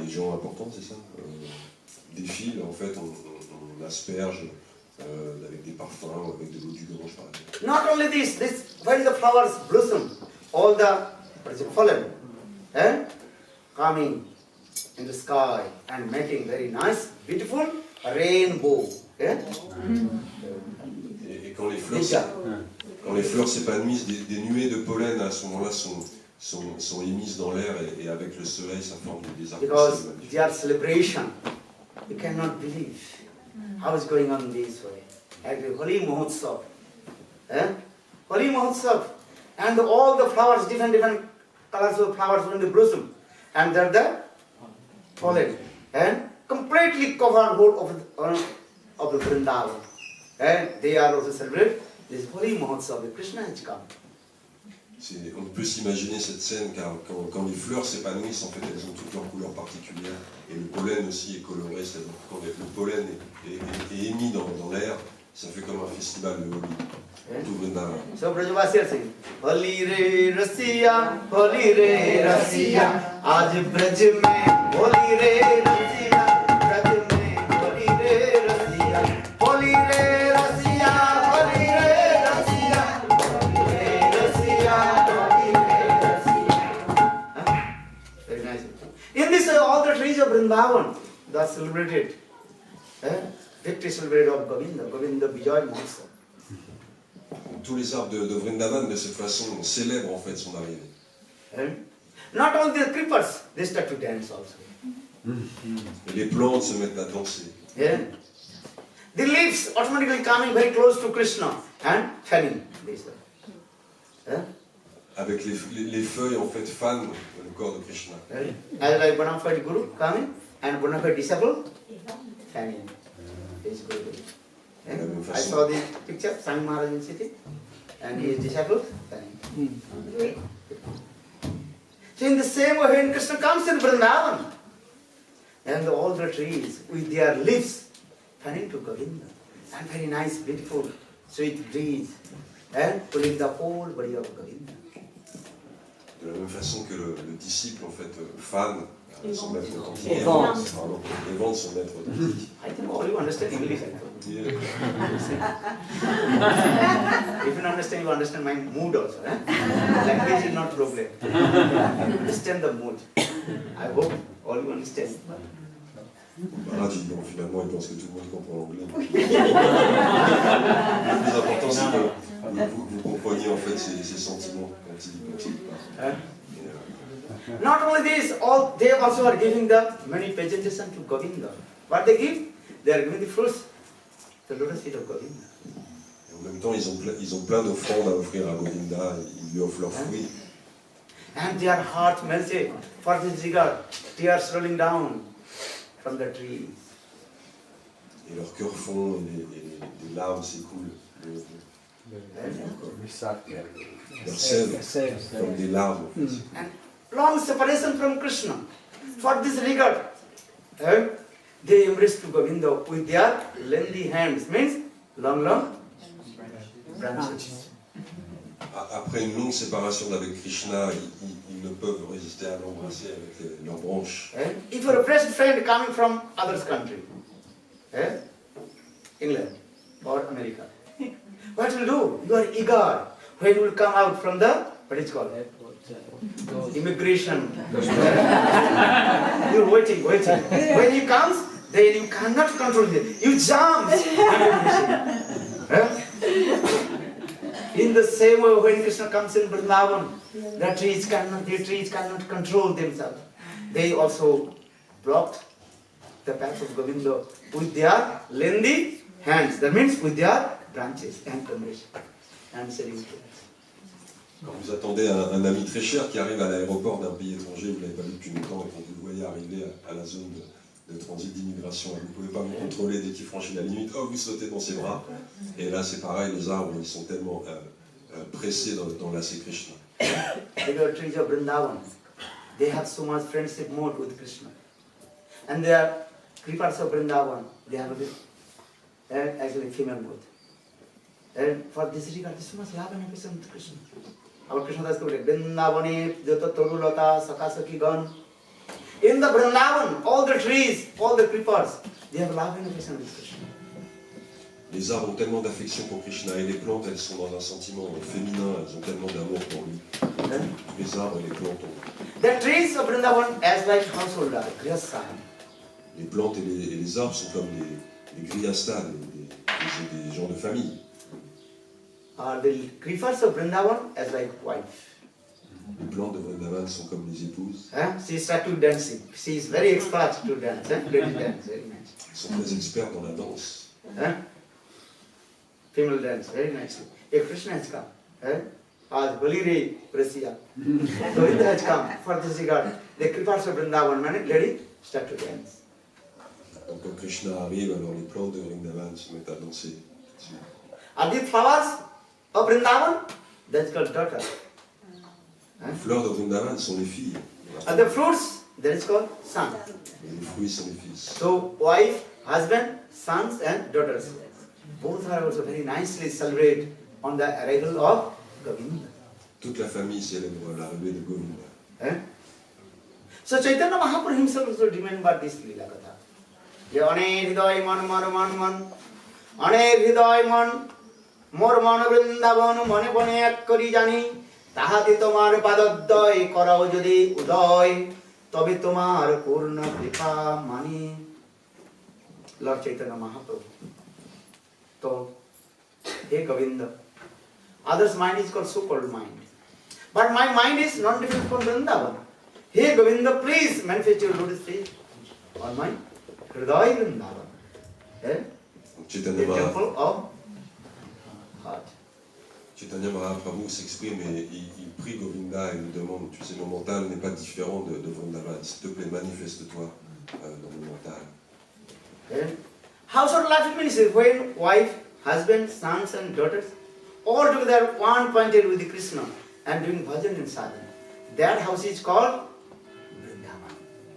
gens importants, c'est ça, défilent, en fait, on asperge avec des parfums, avec de l'eau du Gange, par exemple. Not only this, when the flowers blossom, all the pollen coming in the sky and making very nice, beautiful rainbow. Et quand les fleurs s'épanouissent, des nuées de pollen à ce moment-là sont émises dans l'air et avec le soleil, ça forme des arcs-en-ciel Because magnifiques. their celebration, you cannot believe how it's going on this way. Like the Holi Mahotsav. Holi Mahotsav. And all the flowers, different colors of flowers when they blossom. And they're the pollen. And completely covered whole of the Vrindavan. And they are also celebrate this Holi Mahotsav. Krishna has come. On peut s'imaginer cette scène car quand les fleurs s'épanouissent, en fait, elles ont toutes leurs couleurs particulières et le pollen aussi est coloré. C'est-à-dire que quand le pollen est émis dans l'air, ça fait comme un festival de Holi. Tout Vrindavan. So Brajavasi are saying, Holi re Rasiya, Aaj Braj mein Holi re Rasiya, Braj mein Holi re Rasiya, Holi re Rasiya, Holi re Rasiya, Holi re Rasiya, Holi re Rasiya. Very nice. In this, all the trees of Vrindavan, they are celebrated. Victory celebrated of Govinda, Govinda Vijay Mahotsav. Tous les arbres de Vrindavan, de cette façon, célèbrent en fait son arrivée. Not only the creepers, they start to dance also. Et les plantes se mettent à danser. Yeah. The leaves automatically coming very close to Krishna and fanning this. Avec les feuilles en fait fanent le corps de Krishna. As like bona fide guru coming and bona fide disciple fanning his guru. I saw the picture, Swami Maharaj in city and his disciple fanning. So in the same way when Krishna comes in Vrindavan and all the trees with their leaves fanning to Govinda and very nice, beautiful, sweet breeze and pulling the whole body of Govinda. De la même façon que le disciple en fait fan son maître authentique. Et vante. Et vante son maître authentique. I think all you understand English. I thought. Yeah. If you understand, you understand my mood also. Language is not problem. Understand the mood. I hope all you understand. Maharaj dit bon, finalement il pense que tout le monde comprend l'anglais. Le plus important c'est que vous compreniez en fait ses sentiments quand il parle. Not only this, they also are giving the many presentation to Govinda. What they give? They are giving the fruits, the lotus feet of Govinda. Et en même temps ils ont plein d'offrandes à offrir à Govinda, ils lui offrent leurs fruits. And their heart melted for this regard, tears rolling down from the trees. Et leur cœur fond et des larmes s'écoulent. Leur sève comme des larmes. En fait. And long separation from Krishna. For this regard, they embrace to Govinda with their lengthy hands, means long branches. Après une longue séparation d'avec Krishna, ils ne peuvent résister à l'embrasser avec leurs branches. If you're a best friend coming from other country, England or America, what will do? You are eager when you will come out from the, what is called? Immigration. You're waiting. When he comes, then you cannot control it. You jump. In the same way, when Krishna comes in Vrindavan, the trees cannot control themselves. They also blocked the path of Govinda with their lengthy hands. That means with their branches and combination and selling to us. Quand vous attendez un ami très cher qui arrive à l'aéroport d'un pays étranger, vous ne l'avez pas vu depuis longtemps, et quand vous le voyez arriver à la zone de transit d'immigration, vous ne pouvez pas vous contrôler dès qu'il franchit la limite, oh, vous sautez dans ses bras. Et là, c'est pareil, les arbres, ils sont tellement pressés dans la Krishna. The trees of Vrindavan, they have so much friendship mode with Krishna. And the creepers of Vrindavan, they have actually female mode. And for this regard, so much love and affection with Krishna. Our Krishna Das Kaviraj, Vrindavane, Jota Torulata, Sakasaki Gan. In the Vrindavan, all the trees, all the creepers, they have love and affection with Krishna. Les arbres ont tellement d'affection pour Krishna et les plantes, elles sont dans un sentiment féminin, elles ont tellement d'amour pour lui. Les arbres et les plantes ont... The trees of Vrindavan as like household are, grihastha. Les plantes et les arbres sont comme les grihasthas, des gens de famille. The creepers of Vrindavan as like wife. Les plantes de Vrindavan sont comme les épouses. She started dancing. She is very expert to dance. Lady dance, very nice. Elles sont très experts dans la danse. Female dance, very nicely. A Krishna has come. As Balire Prasiya. Govinda has come for this regard. The creepers of Vrindavan, lady, start to dance. Donc quand Krishna arrive, alors les plantes de Vrindavan se mettent à danser. Are these flowers of Vrindavan? That's called daughter. Les fleurs de Vrindavan sont les filles. And the fruits, that is called son. Et les fruits sont les fils. So wife, husband, sons and daughters. Both are also very nicely celebrated on the arrival of Govinda. Toute la famille célèbre l'arrivée de Govinda. So Chaitanya Mahaprabhu himself also remembered this Leela Katha. Ane hriday man mar man man. Ane hriday man mor man Vrindavan mane bane ek kari jani. তাহাতে তোমার পাদদ্বয় করো যদি উদয় তবে তোমার পূর্ণ কৃপা মানি Lord Chaitanya Mahaprabhu. So, hey Govinda, others' mind is called so-called mind. But my mind is not different from Vrindavan. Hey Govinda, please manifest your lotus feet on my Hriday Vrindavan. The temple of heart. Chaitanya Mahaprabhu s'exprime et il prie Govinda et lui demande, tu sais, mon mental n'est pas différent de Vrindavan, s'il te plaît, manifeste-toi dans mon mental. Household life means when wife, husband, sons and daughters all together one pointed with Krishna and doing bhajan and sadhana. That house is called Vrindavan.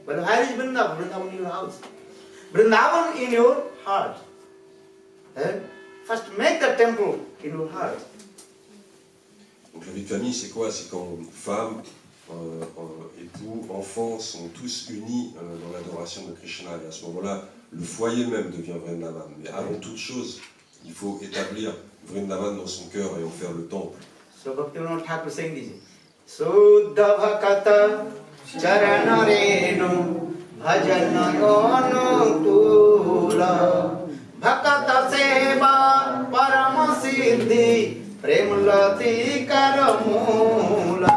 But where is Vrindavan? Vrindavan in your house. Vrindavan in your heart. First make the temple in your heart. Donc la vie de famille, c'est quoi? C'est quand femme, époux, enfants sont tous unis dans l'adoration de Krishna. Et à ce moment-là, le foyer même devient Vrindavan. Mais avant toute chose, il faut établir Vrindavan dans son cœur et en faire le temple. So Bhaktiyoga-sud Thakur saying this. Suddha bhakata charanarenu bhajana anukula bhakata seva parama siddhi premlati karamula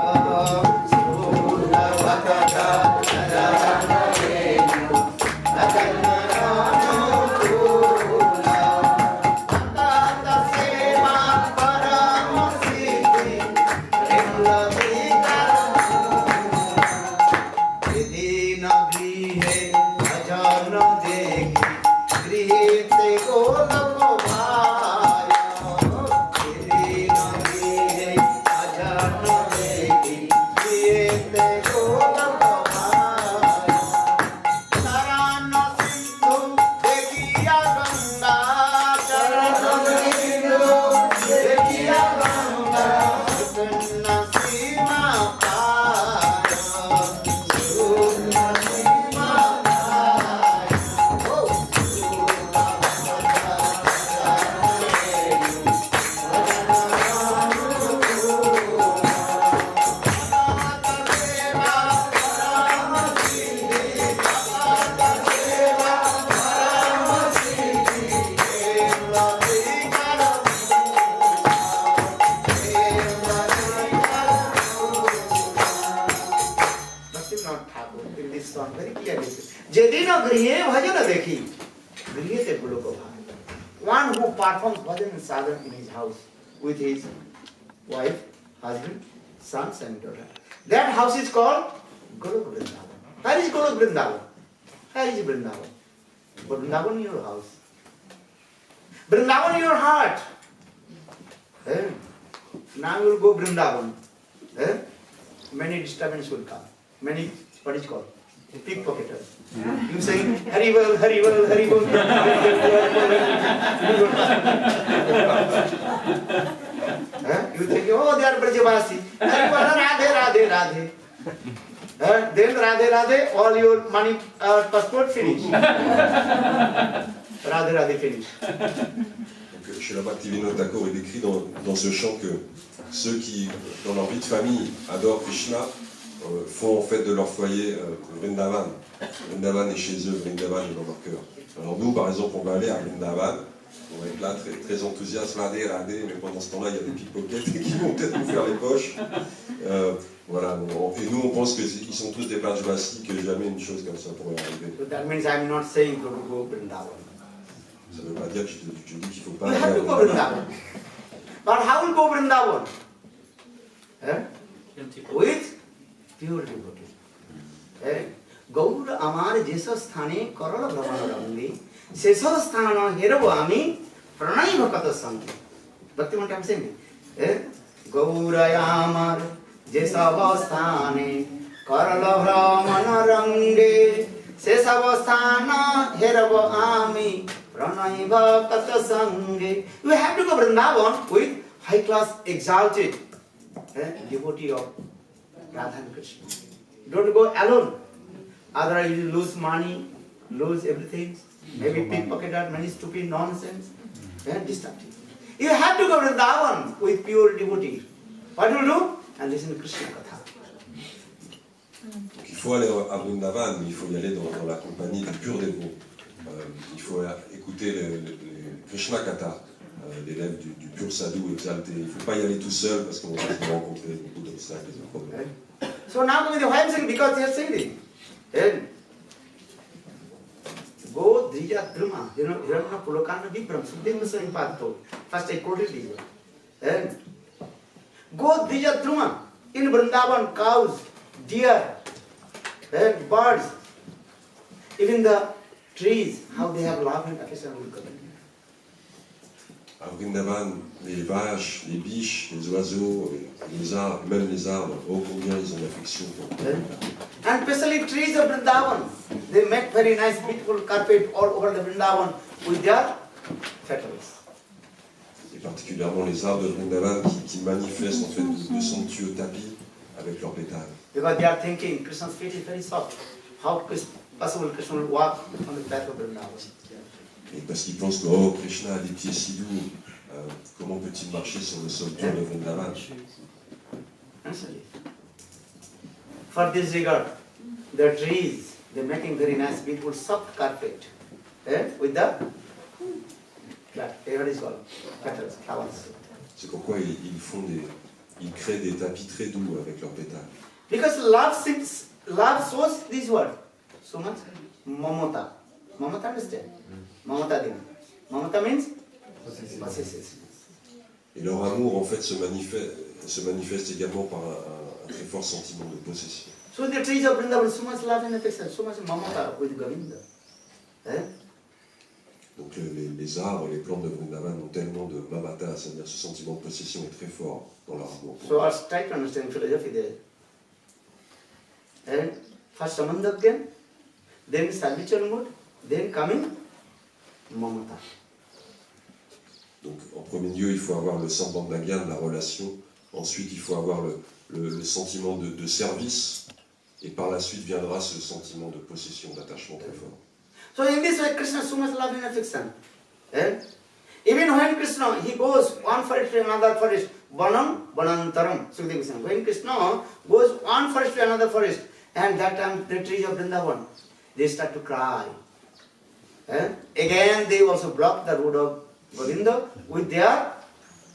Suddha bhakata charanarenu bhajana One who performs bhajan and sadhana in his house with his wife, husband, sons and daughters. That house is called Golok Vrindavan. Where is Golok Vrindavan? Where is Vrindavan? Vrindavan in your house. Vrindavan in your heart. Now you will go Vrindavan. Many disturbance will come. Many, what is called? Pickpocketers. You saying, Haribol, Haribol, Haribol. You think, oh, they are Brajavasi. Haribol, Radhe, Radhe, Radhe. Then Radhe, Radhe, all your money, passport finish. Radhe, Radhe finish. Chez la Bhaktivinoda Thakur, il écrit dans ce chant que ceux qui, dans leur vie de famille, adorent Krishna, font en fait de leur foyer Vrindavan. Vrindavan est chez eux, Vrindavan est dans leur cœur. Alors nous, par exemple, on va aller à Vrindavan, on va être là très, très enthousiaste, Radhe, Radhe, mais pendant ce temps-là, il y a des pickpockets qui vont peut-être nous faire les poches. Voilà, et nous, on pense qu'ils sont tous des Brajavasi, que jamais une chose comme ça pourrait arriver. So that means I am not saying to go Vrindavan. Ça ne veut pas dire que je dis qu'il ne faut pas You aller have à to go Vrindavan. Vrindavan. But how will go Vrindavan? With pure devotee. Gaur amar jeso sthane karala bhravan rangi seso sthana herav ami pranay bhakata sangi. Bhaktivinoda I'm saying Gauraya amar jeso sthane karala bhravan rangi seso sthana herav ami pranay bhakata sangi. You have to go Vrindavan with high class exalted devotee of Radha and Krishna. Don't go alone. Otherwise you lose money, lose everything. Maybe pickpocketer, many stupid nonsense. Destructive. You have to go to Vrindavan with pure devotee. What do you do? And listen to Krishna Katha. Donc il faut aller à Vrindavan, mais il faut y aller dans la compagnie des purs dévots. Il faut écouter les Krishna Katha, les lèvres du pur sadhu exalté. Il ne faut pas y aller tout seul parce qu'on va rencontrer beaucoup d'obstacles et de problèmes. So now why I'm saying? Because they are saying it. Go Drija Druma, Hiramna Pulokana Vipram, Sudhima Sripad told. First I quoted this. Go Drija Druma, in Vrindavan, cows, deer, birds, even the trees, how they have love and affection will come. À Vrindavan, les vaches, les biches, les oiseaux, les arbres, même les arbres, oh combien ils ont d'affection pour Vrindavan. And especially trees of Vrindavan, they make very nice, beautiful carpet all over the Vrindavan with their petals. Et particulièrement les arbres de Vrindavan qui manifestent en fait de somptueux tapis avec leurs pétales. Because they are thinking Krishna's feet is very soft. How possible Krishna will walk on the back of Vrindavan? Et parce qu'ils pensent que oh, Krishna a des pieds si doux, comment peut-il marcher sur le sol dur de Vrindavan? For this regard, the trees, they are making very nice, beautiful, soft carpet with the what is called petals, flowers. C'est pourquoi ils créent des tapis très doux avec leurs pétales. Because love shows this word so much mamata. Mamata, understand? Mamata Devi. Mamata means possessiveness. Et leur amour en fait se manifeste également par un très fort sentiment de possession. So the trees of Vrindavan, so much love and affection, so much mamata with Govinda. Donc les arbres, les plantes de Vrindavan ont tellement de mamata, c'est-à-dire ce sentiment de possession est très fort dans leur amour. So let's try to understand philosophy there. And first samandagyan, then habitual mood, then coming mamata. Donc en premier lieu, il faut avoir le sambandhagyan, la relation. Ensuite, il faut avoir le sentiment de service. Et par la suite viendra ce sentiment de possession, d'attachement très fort. So in this way, Krishna so much love and affection. Even when Krishna, he goes one forest to another forest, Vanam, Vanantaram, Sukadeva Goswami. When Krishna goes one forest to another forest, and that time the trees of Vrindavan, they start to cry. Again, they also block the road of Govinda with their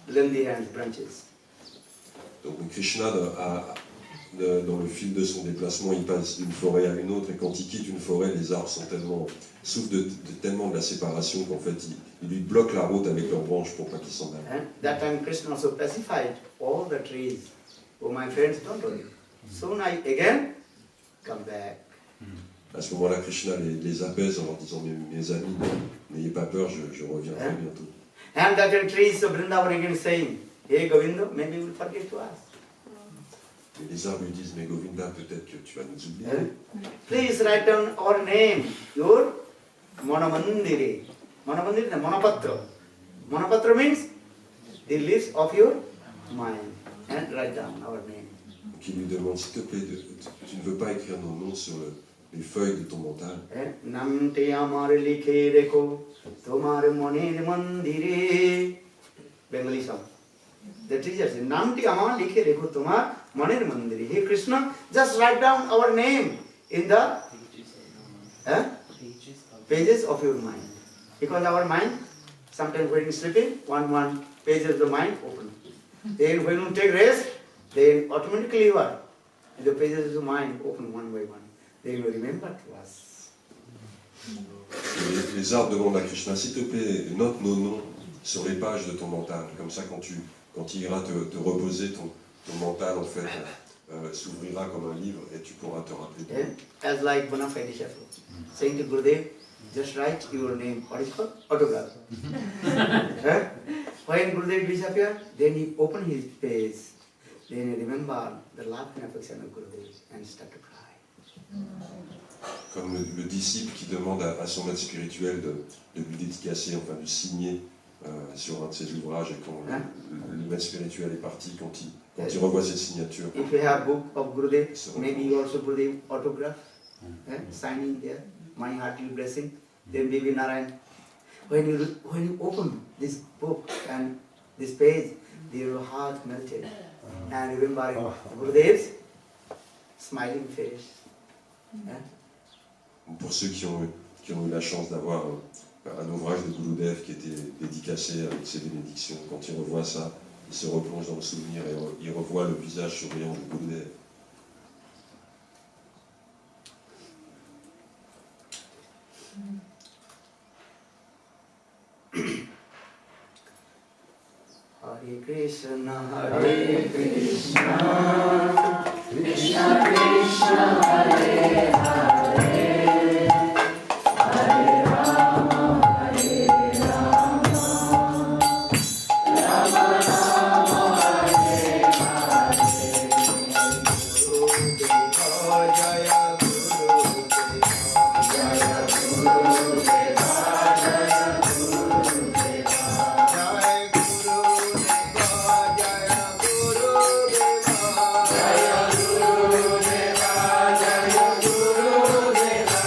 lengthy hands, branches. Donc Krishna, dans le fil de son déplacement, il passe d'une forêt à une autre, et quand il quitte une forêt, les arbres souffrent tellement de la séparation qu'en fait, ils lui bloquent la route avec leurs branches pour pas qu'ils s'en aillent. That time Krishna also pacified all the trees Oh my friends, don't worry. Soon I again come back. À ce moment-là, Krishna les apaise en leur disant mes amis, n'ayez pas peur, je reviendrai bientôt. And that trees of Vrindavan again saying, hey Govinda, maybe you will forget to us. Et les arbres lui disent, mais Govinda, peut-être que tu vas nous oublier. Please write down our name, your Manamandire. Manamandire, Manapatra. Manapatra means the list of your mind. And write down our name. Donc il lui demande, s'il te plaît, tu ne veux pas écrire nos noms sur les feuilles de ton mental. Namte amare likhe rekho, tomare mone mandire. Bengali song. The teacher says, Namte amare likhe rekho, tomare mone mandire. Hey Krishna, just write down our name in the pages of your mind. Because our mind, sometimes when you sleeping, one page of the mind open. Then when you take rest, then automatically you are, the pages of the mind open one by one. They will remember to us. Les arbres demandent à Krishna, s'il te plaît, note nos noms sur les pages de ton mental. Comme ça, quand tu iras te reposer, ton mental, en fait, s'ouvrira comme un livre et tu pourras te rappeler. As like bona fide disciple, saying to Gurudev, just write your name, what is called? Autograph. When Gurudev disappeared, then he opened his page. Then he remembered the love and affection of Gurudev and started to cry. Comme le disciple qui demande à son maître spirituel de lui dédicacer, enfin de signer sur un de ses ouvrages, et quand le maître spirituel est parti, quand il revoit cette signature. If you have book of Gurudev, maybe you also Gurudev autograph, signing there, my hearty blessing, then maybe Narayan. When you open this book and this page, your heart melted. And remembering Gurudev's smiling face. Pour ceux qui ont eu la chance d'avoir un ouvrage de Gurudev qui était dédicacé avec ses bénédictions, quand il revoit ça, il se replonge dans le souvenir et il revoit le visage souriant de Gurudev. Hare Krishna, Krishna Krishna, Hare Hare, Hare Rama, Hare Rama, Rama Rama, Hare Hare. Guru Jaya Guru Jaya Guru Deva, Jaya Guru Deva, Jaya Guru Deva, Jaya Guru Deva, Jaya Guru Deva, Jaya Guru Deva.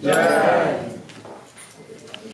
Jai.